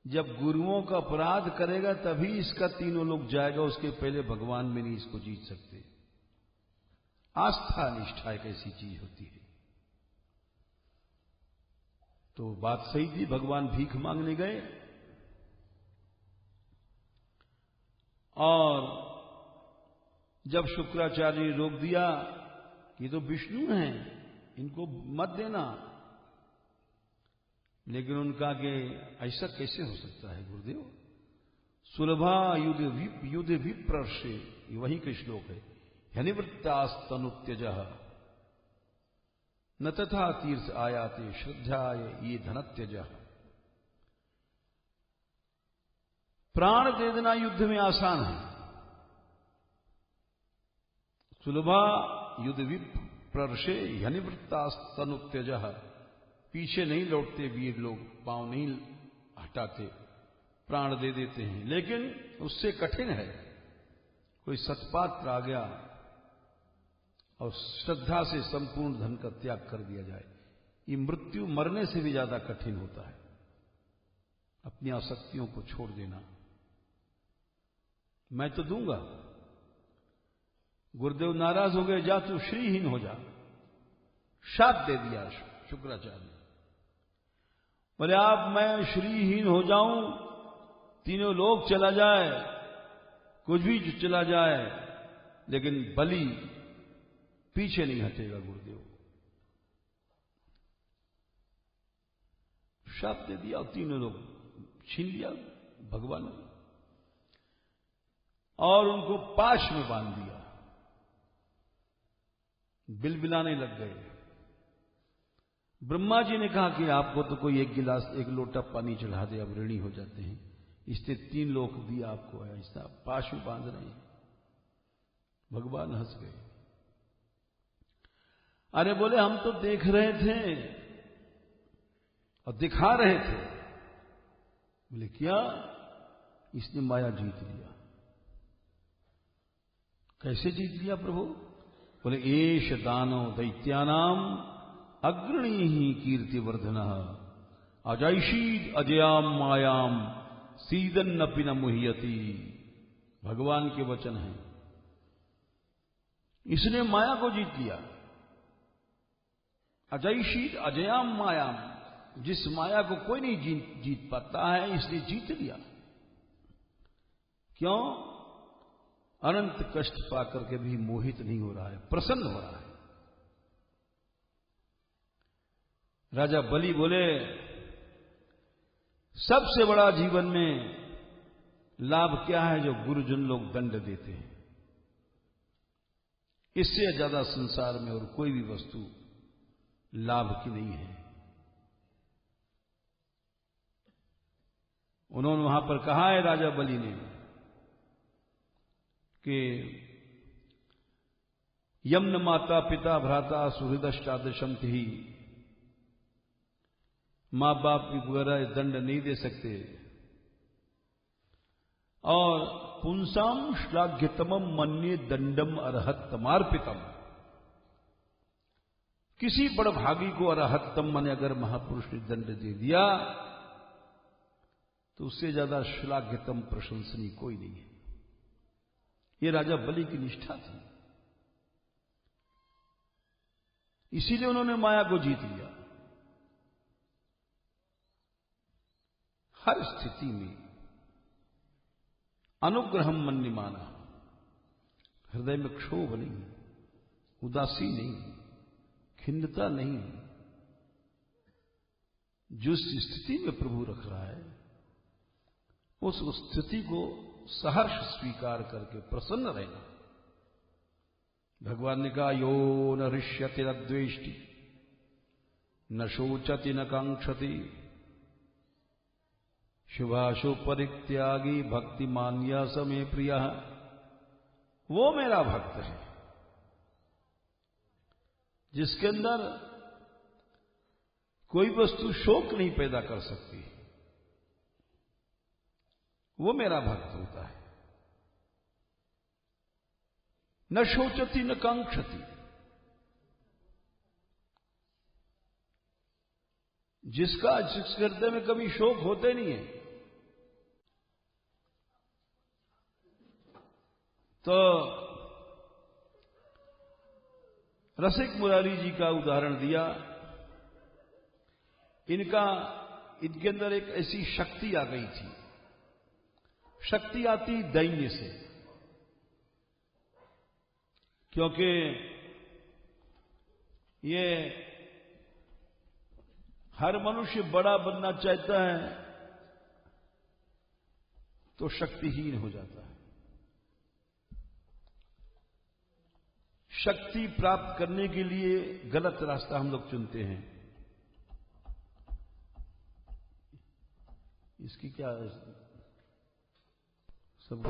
Speaker 1: जब गुरुओं का अपराध करेगा तभी इसका तीनों लोग जाएगा, उसके पहले भगवान भी नहीं इसको जीत सकते। आस्था निष्ठा एक ऐसी चीज होती है। तो बात सही थी, भगवान भीख मांगने गए और जब शुक्राचार्य ने रोक दिया कि ये तो विष्णु हैं, इनको मत देना, लेकिन उनका कि ऐसा कैसे हो सकता है गुरुदेव। सुलभा युद्ध विप्रर्षे, वही का श्लोक है, हनिवृत्तास्तनुत्यजः न तथा तीर्थ आयाते श्रद्धाय ये धनत्यजः। प्राण दे देना युद्ध में आसान है। सुलभा युद्ध विप्रर्षे हनिवृत्तास्तनुत्यजः, पीछे नहीं लौटते वीर लोग, पांव नहीं हटाते, प्राण दे देते हैं। लेकिन उससे कठिन है कोई सत्पात्र आ गया और श्रद्धा से संपूर्ण धन का त्याग कर दिया जाए, ये मृत्यु मरने से भी ज्यादा कठिन होता है, अपनी आसक्तियों को छोड़ देना। मैं तो दूंगा, गुरुदेव नाराज हो गए, जा तू श्रीहीन हो जा, शाप दे दिया शुक्राचार्य। बोले आप मैं श्रीहीन हो जाऊं, तीनों लोग चला जाए, कुछ भी चला जाए, लेकिन बलि पीछे नहीं हटेगा गुरुदेव। शाप दे दिया और तीनों लोग छीन लिया भगवान ने। और उनको पाश में बांध दिया। बिलबिलाने लग गए। ब्रह्मा जी ने कहा कि आपको तो कोई एक गिलास, एक लोटा पानी चढ़ा दे, अब ऋणी हो जाते हैं, इससे 3 लोक दिया आपको, ऐसा पाश में बांध रहे हैं। भगवान हंस गए। अरे बोले हम तो देख रहे थे और दिखा रहे थे। बोले क्या? इसने माया जीत लिया। कैसे जीत लिया प्रभु? बोले एष दानो दैत्यानाम अग्रणी ही कीर्तिवर्धन अजैषीद अजयाम मायाम सीदन्नपि न मुह्यति। भगवान के वचन हैं। इसने माया को जीत लिया। अजैषीद अजयाम मायाम, जिस माया को कोई नहीं जीत पाता है, इसने जीत लिया। क्यों? अनंत कष्ट पाकर के भी मोहित नहीं हो रहा है, प्रसन्न हो रहा है। राजा बलि बोले सबसे बड़ा जीवन में लाभ क्या है? जो गुरुजन लोग दंड देते हैं। इससे ज्यादा संसार में और कोई भी वस्तु लाभ की नहीं है। उन्होंने वहां पर कहा है राजा बलि ने कि यम्न माता पिता भ्राता सुहृदष्टादशम ही, मां बाप वगैरह दंड नहीं दे सकते। और पुंसाम श्लाघ्यतमम मन्ये दंडम अर्हत्तमार्पितम, किसी बड़भागी को अर्हत्तम माने अगर महापुरुष ने दंड दे दिया तो उससे ज्यादा श्लाघ्यतम प्रशंसनीय कोई नहीं है। ये राजा बलि की निष्ठा थी। इसीलिए उन्होंने माया को जीत लिया। हर स्थिति में अनुग्रहम मन्यमाना, हृदय में क्षोभ नहीं, उदासी नहीं, खिन्नता नहीं। जिस स्थिति में प्रभु रख रहा है उस स्थिति को सहर्ष स्वीकार करके प्रसन्न रहना। भगवान ने कहा यो न हृष्यति न द्वेष्टि न शोचति न कांक्षति शुभाशुभ परित्यागी भक्ति मान्या समे प्रिय। वो मेरा भक्त है जिसके अंदर कोई वस्तु शोक नहीं पैदा कर सकती। वो मेरा भक्त होता है। न शोचति न कांक्षति, जिसके हृदय में कभी शोक होते नहीं है। तो रसिक मुरारी जी का उदाहरण दिया। इनके अंदर एक ऐसी शक्ति आ गई थी। शक्ति आती दैन्य से, क्योंकि ये हर मनुष्य बड़ा बनना चाहता है तो शक्तिहीन हो जाता है। शक्ति प्राप्त करने के लिए गलत रास्ता हम लोग चुनते हैं। इसकी क्या सब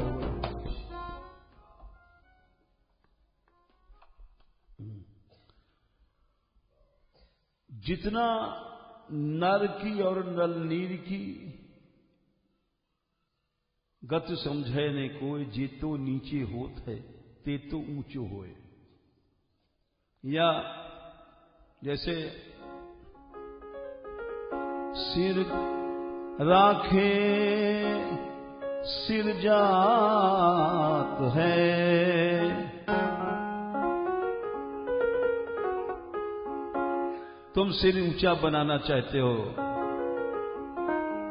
Speaker 1: जितना नर की और नल नीर की गत समझे ने कोई, जे तो नीचे होत है ते तो ऊंचो होए। या जैसे सिर राखे सिर जात है, तुम सिर ऊंचा बनाना चाहते हो,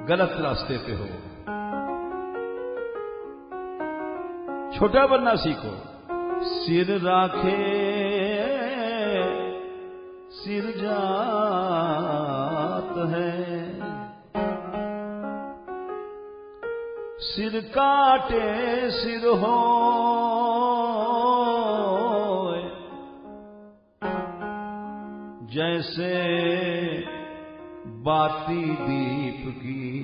Speaker 1: गलत रास्ते पे हो। छोटा बनना सीखो। सिर राखे सिर जात है, सिर काटे सिर हो, जैसे बाती दीप की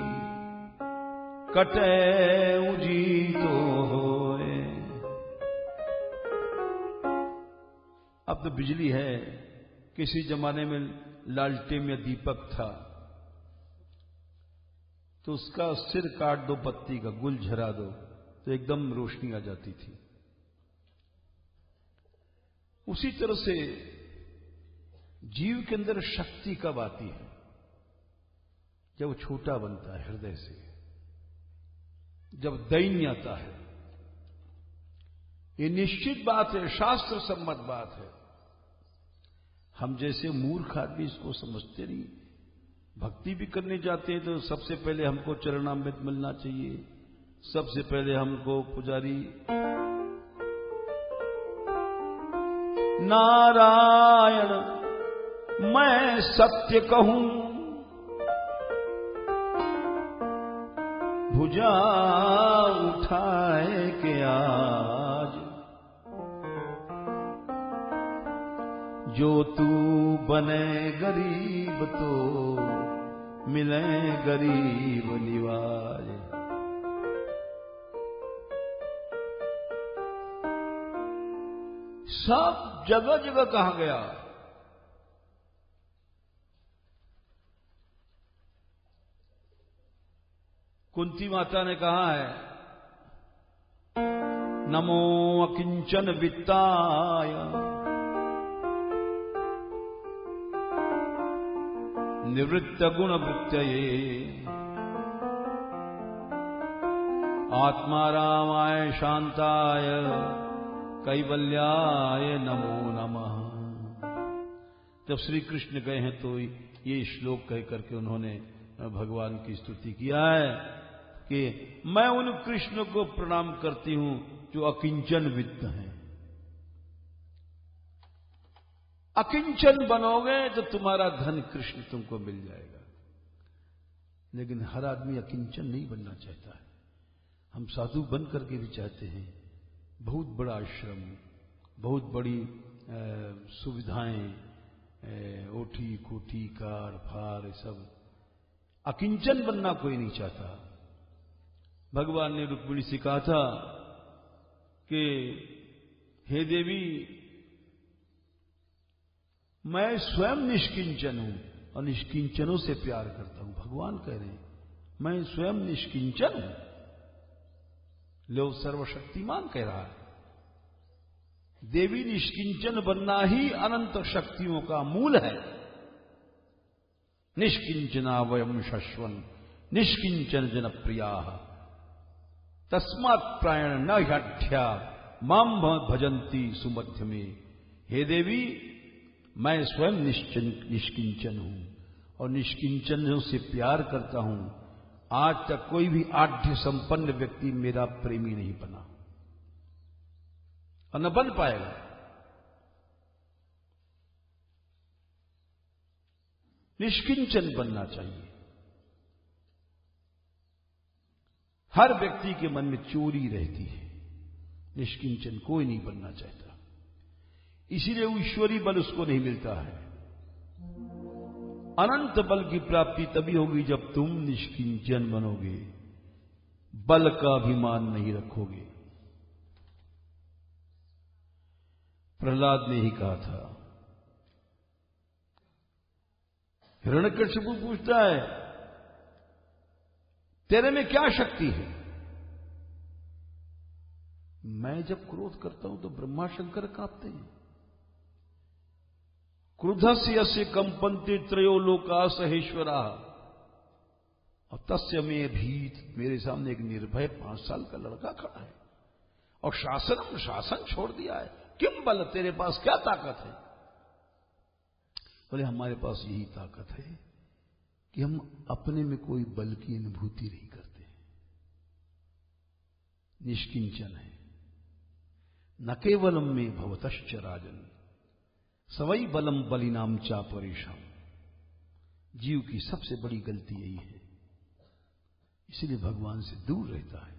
Speaker 1: कटे उजी तो होए। अब तो बिजली है, किसी जमाने में लालटेन या दीपक था तो उसका सिर काट दो, पत्ती का गुल झरा दो तो एकदम रोशनी आ जाती थी। उसी तरह से जीव के अंदर शक्ति कब आती है? जब वो छोटा बनता है हृदय से, जब दैन्य आता है। ये निश्चित बात है, शास्त्र सम्मत बात है। हम जैसे मूर्ख आदमी इसको समझते नहीं। भक्ति भी करने जाते हैं तो सबसे पहले हमको चरणामृत मिलना चाहिए, सबसे पहले हमको पुजारी नारायण मैं सत्य कहूं भुजा उठाए के आज, जो तू बने गरीब तो मिले गरीब निवाज। सब जगह जगह कहा गया। कुंती माता ने कहा है, नमो अकिंचन वित्ताय निवृत्त गुण वृत्तये, आत्मारामाय शांताय कैवल्याय नमो नमः। जब श्री कृष्ण गए हैं तो ये श्लोक कह करके उन्होंने भगवान की स्तुति किया है कि मैं उन कृष्ण को प्रणाम करती हूं जो अकिंचन वित्त हैं। अकिंचन बनोगे तो तुम्हारा धन कृष्ण तुमको मिल जाएगा। लेकिन हर आदमी अकिंचन नहीं बनना चाहता है। हम साधु बन करके भी चाहते हैं। बहुत बड़ा आश्रम, बहुत बड़ी सुविधाएं, ओठी कोठी कार फार, सब। अकिंचन बनना कोई नहीं चाहता। भगवान ने रुक्मिणी से कहा था कि हे देवी, मैं स्वयं निष्किंचन हूं और निष्किंचनों से प्यार करता हूं। भगवान कह रहे हैं मैं स्वयं निष्किंचन हूं। लो सर्वशक्तिमान कह रहा है। देवी निष्किंचन बनना ही अनंत शक्तियों का मूल है। निष्किंचना वयम शश्वन निष्किंचन जन प्रिया तस्मात् प्रायण न ह्यठ्या माम भजंती सुमध्य में। हे देवी, मैं स्वयं निष्किंचन हूं और निष्किंचनों से प्यार करता हूं। आज तक कोई भी आढ्य संपन्न व्यक्ति मेरा प्रेमी नहीं बना और न बन पाएगा। निष्किंचन बनना चाहिए। हर व्यक्ति के मन में चोरी रहती है। निष्किंचन कोई नहीं बनना चाहता। इसीलिए ईश्वरीय बल उसको नहीं मिलता है। अनंत बल की प्राप्ति तभी होगी जब तुम निष्किंचन बनोगे, बल का अभिमान नहीं रखोगे। प्रहलाद ने ही कहा था। हिरण्यकशिपु पूछता है, तेरे में क्या शक्ति है? मैं जब क्रोध करता हूं तो ब्रह्मा शंकर कांपते हैं। क्रुद्धस्य यस्य कंपन्ते त्रयो लोका सहेश्वरा और तस्य में भीत। मेरे सामने एक निर्भय 5 साल का लड़का खड़ा है और शासन छोड़ दिया है। किम बल, तेरे पास क्या ताकत है? बोले हमारे पास यही ताकत है कि हम अपने में कोई बल की अनुभूति नहीं करते। निष्किंचन है। न केवलम में भवतश्च राजन सवई बलम बलिनाम चा परेशान। जीव की सबसे बड़ी गलती यही है। इसलिए भगवान से दूर रहता है,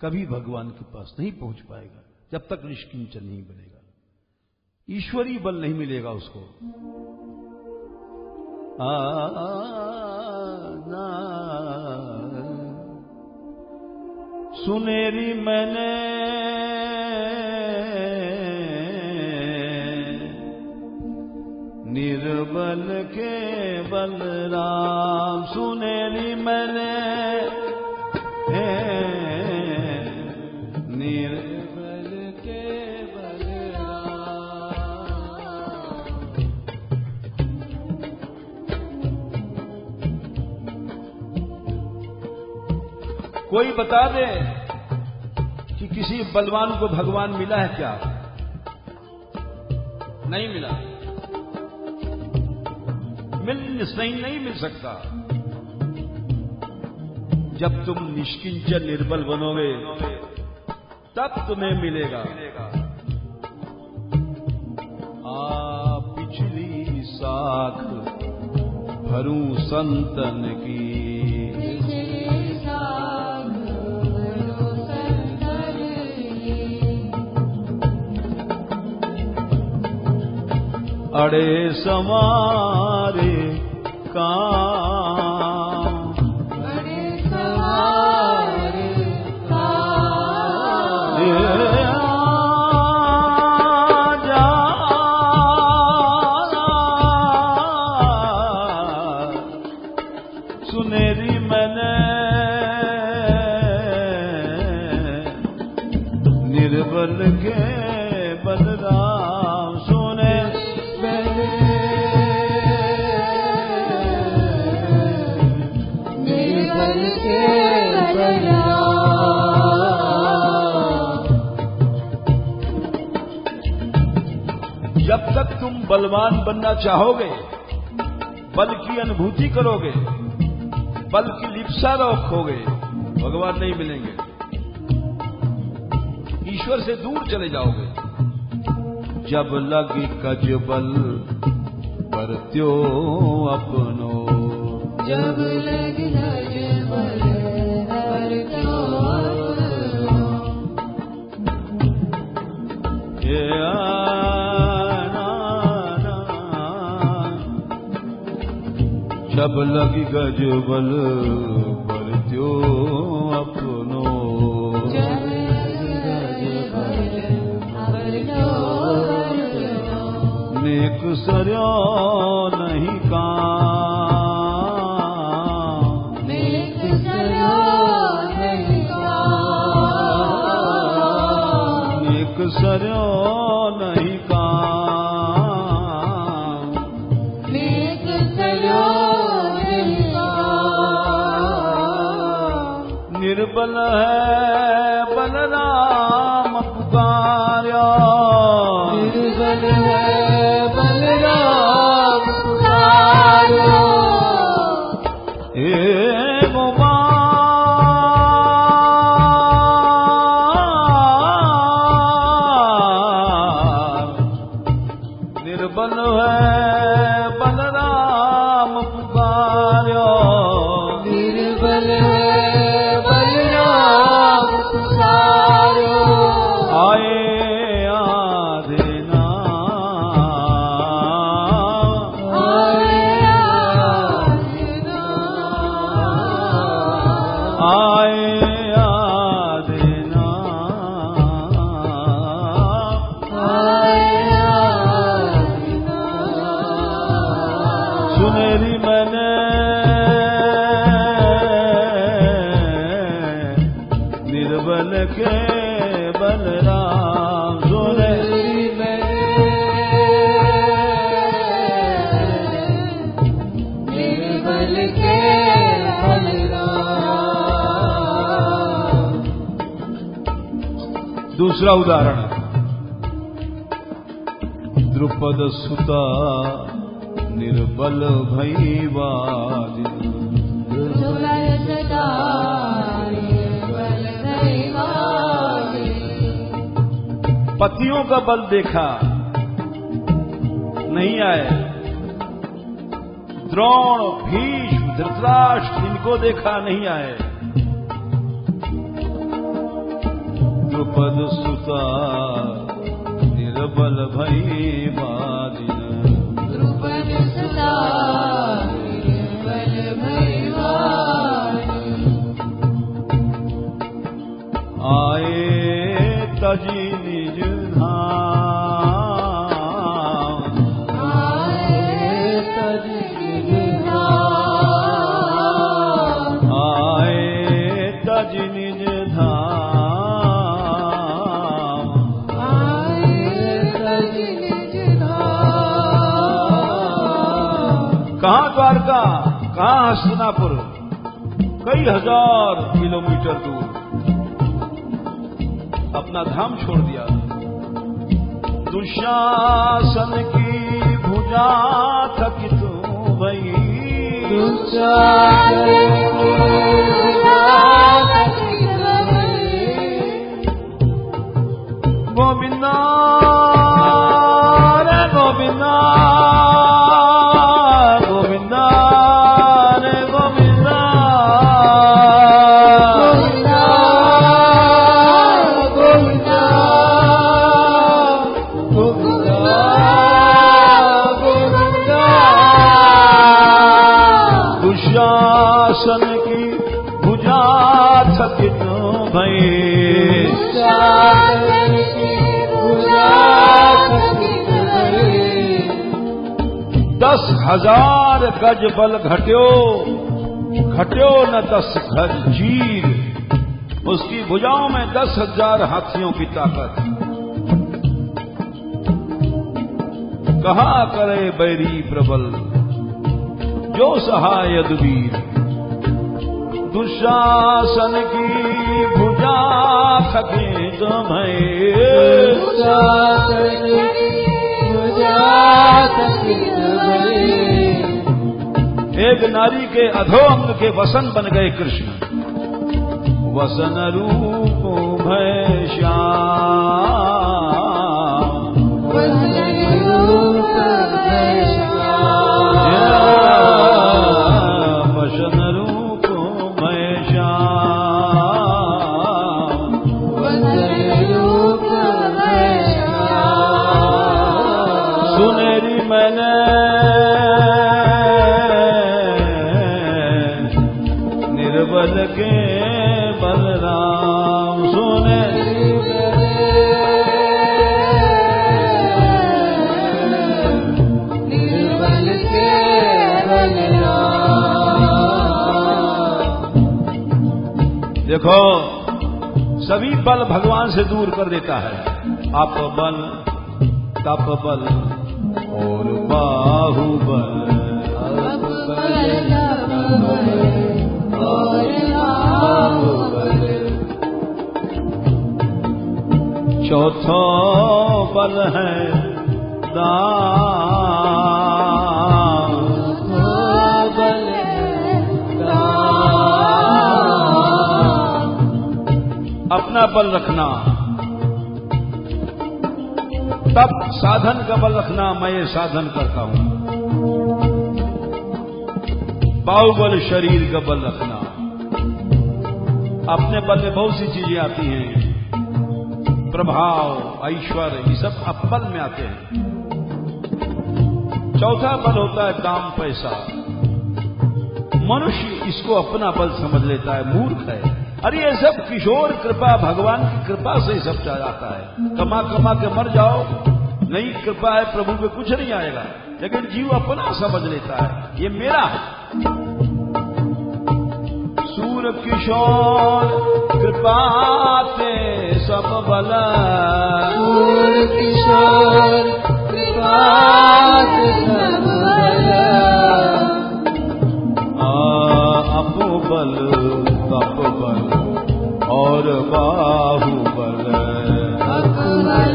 Speaker 1: कभी भगवान के पास नहीं पहुंच पाएगा जब तक निष्किंचन नहीं बनेगा, ईश्वरीय बल नहीं मिलेगा उसको। सुनेरी मैंने निर्बल के बलराम, सुनेरी मैंने निर्बल के बलराम। कोई बता दे कि किसी बलवान को भगवान मिला है क्या? नहीं मिला, नहीं मिल सकता। जब तुम निष्किंचन निर्बल बनोगे तब तुम्हें मिलेगा। पिछली साख भरूं संतन की, अड़े समारे काम,
Speaker 2: अड़े समारे काम,
Speaker 1: जा सुनेरी मैंने निर्बल के बलराम, सुने जब तक तुम बलवान बनना चाहोगे, बल की अनुभूति करोगे, बल की लिप्सा रखोगे, भगवान नहीं मिलेंगे, ईश्वर से दूर चले जाओगे। जब लगी कज बल बरत्यो अपनो,
Speaker 2: जब लगी कज बल बरत्यो अपनो,
Speaker 1: जब लगी गज बल बरत्यो अपनो,
Speaker 2: जब लगी गज बल बरत्यो,
Speaker 1: नेक सरयो नहीं काम,
Speaker 2: नेक सरयो नहीं काम,
Speaker 1: नेक सरयो नहीं काम,
Speaker 2: नेक सरयो
Speaker 1: निर्बल है बलराम पुकार्या,
Speaker 2: निर्बल है बलराम पुकार्या,
Speaker 1: हे गोपाल निर्बल है बलराम पुकार्या,
Speaker 2: निर्बल है बलराम पुकार्या,
Speaker 1: आए आधेना,
Speaker 2: आए आधेना,
Speaker 1: आए आधेना,
Speaker 2: आए आधेना,
Speaker 1: सुनेरी मैंने निर्बल के बलराम, सुनेरी
Speaker 2: निर्बल के बलराम।
Speaker 1: दूसरा उदाहरण, द्रुपद सुता निर्बल भैवाज,
Speaker 2: दुर्बल सदा निर्बल भैवाज,
Speaker 1: पतियों का बल देखा नहीं आए, द्रोण भीष्म धृतराष्ट्र इनको देखा नहीं आए, द्रुपद सुता निर्बल भई बादिन।
Speaker 2: द्रुपद सुता निर्बल भई बादिन।
Speaker 1: आए तजी निज कहाँ द्वारका, कहाँ हस्तिनापुर, कई हजार किलोमीटर दूर अपना धाम छोड़ दिया। दुशासन की भुजा थकित भई।
Speaker 2: दुशासन की भुजा थकित भई।
Speaker 1: गोविंदा रे गोविंदा, दुशासन की भुजा थकित भई। 10,000 गज बल घट्यो, घट्यो न 10 गज चीर। उसकी भुजाओं में 10,000 हाथियों की ताकत। कहा करे बैरी प्रबल, जो सहाय यदुवीर। दुशासन की भुजा थकित भई। एक नारी के अधोअंग के वसन बन गए कृष्ण। वसन रूप भय श्याम। सुनेरी मैंने निर्बल के बलराम। सुनेरी
Speaker 2: निर्बल के बलराम।
Speaker 1: देखो, सभी बल भगवान से दूर कर देता है। आप बल, तप बल और बाहुबल। चौथा बल है दान। अपना बल रखना, तब साधन का बल रखना। मैं ये साधन करता हूं। बाहुबल शरीर का बल रखना। अपने बल में बहुत सी चीजें आती हैं, प्रभाव, ऐश्वर्य, ये सब अब बल में आते हैं। चौथा बल होता है काम पैसा। मनुष्य इसको अपना बल समझ लेता है, मूर्ख है। अरे ये सब किशोर कृपा, भगवान की कृपा से ही सब आता है। कमा कमा के मर जाओ, नहीं कृपा है प्रभु पे कुछ नहीं आएगा। लेकिन जीव अपना समझ लेता है, ये मेरा है। सूर किशोर कृपा ते सब बल।
Speaker 2: सूर किशोर कृपा ते सब बल।
Speaker 1: अपो बल, तप बल और बाहुबल।
Speaker 2: अकबर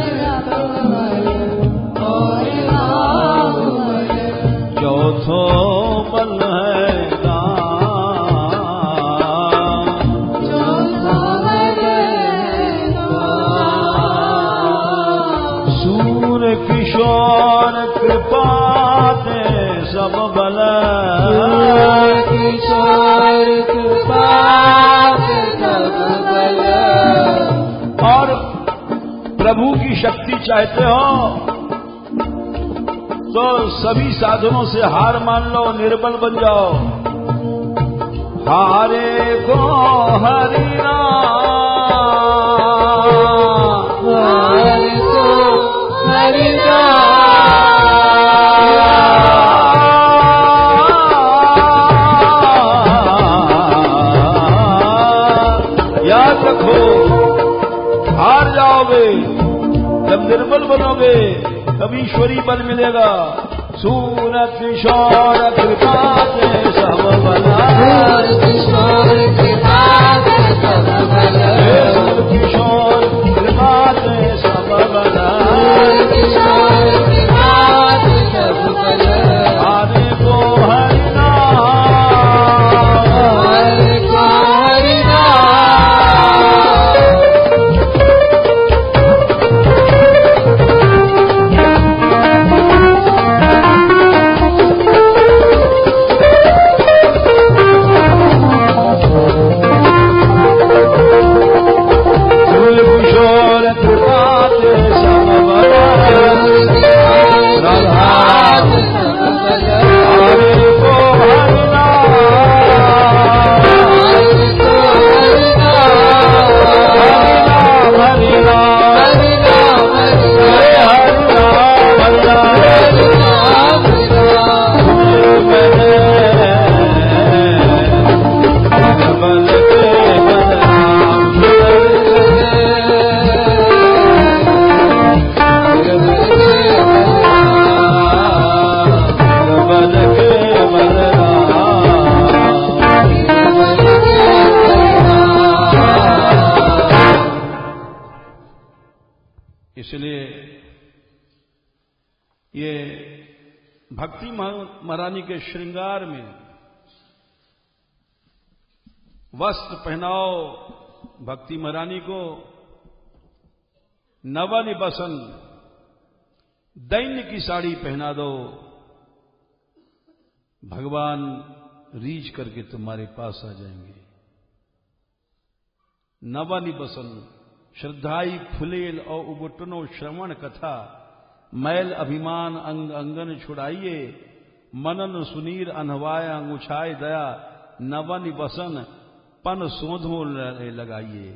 Speaker 2: और बाहुबल।
Speaker 1: चौथो बल है सूर किशोर कृपा शक्ति चाहते हो तो सभी साधनों से हार मान लो, निर्बल बन जाओ। हारे को हरि नाम,
Speaker 2: हारे को हरि नाम,
Speaker 1: याद रखो हार जाओगे, जब निर्बल बनोगे तब ईश्वरी बल मिलेगा। सूरत किशोर कृपा से सब बना,
Speaker 2: किशोर कृपा से सब बना,
Speaker 1: किशोर कृपा से सब बना,
Speaker 2: किशोर कृपा से सब बना।
Speaker 1: हारे को हरि नाम,
Speaker 2: हारे को हरि नाम,
Speaker 1: किशोर कृपा से सब बना, राधा
Speaker 2: सब बना।
Speaker 1: हारे को हरि नाम,
Speaker 2: हारे को हरि नाम,
Speaker 1: हरि नाम
Speaker 2: हरि नाम, हरि नाम,
Speaker 1: हरि नाम, हरि नाम,
Speaker 2: हरि नाम, हरि नाम।
Speaker 1: बल के बलराम, बल के बलराम। इसलिए ये भक्ति महारानी के श्रृंगार में वस्त्र पहनाओ भक्ति महारानी को, नवनिबसन दैन्य की साड़ी पहना दो, भगवान रीझ करके तुम्हारे पास आ जाएंगे। नवनिबसन श्रद्धाई फुलेल और उबटनो श्रवण कथा, मैल अभिमान अंग अंगन छुड़ाइए, मनन सुनीर अनहवाय अंगुछाए दया, नवनिबसन पन सोधो लगाइए।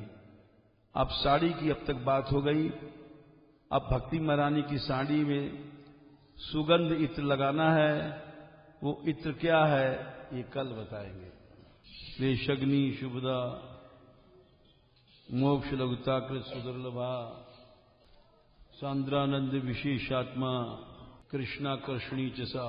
Speaker 1: अब साड़ी की अब तक बात हो गई, अब भक्ति महारानी की साड़ी में सुगंध इत्र लगाना है। वो इत्र क्या है ये कल बताएंगे। क्लेशग्नि शुभदा मोक्ष लघुता कृत सुदुर्लभा, सांद्रानंद विशेषात्मा कृष्णाकर्षणी च सा।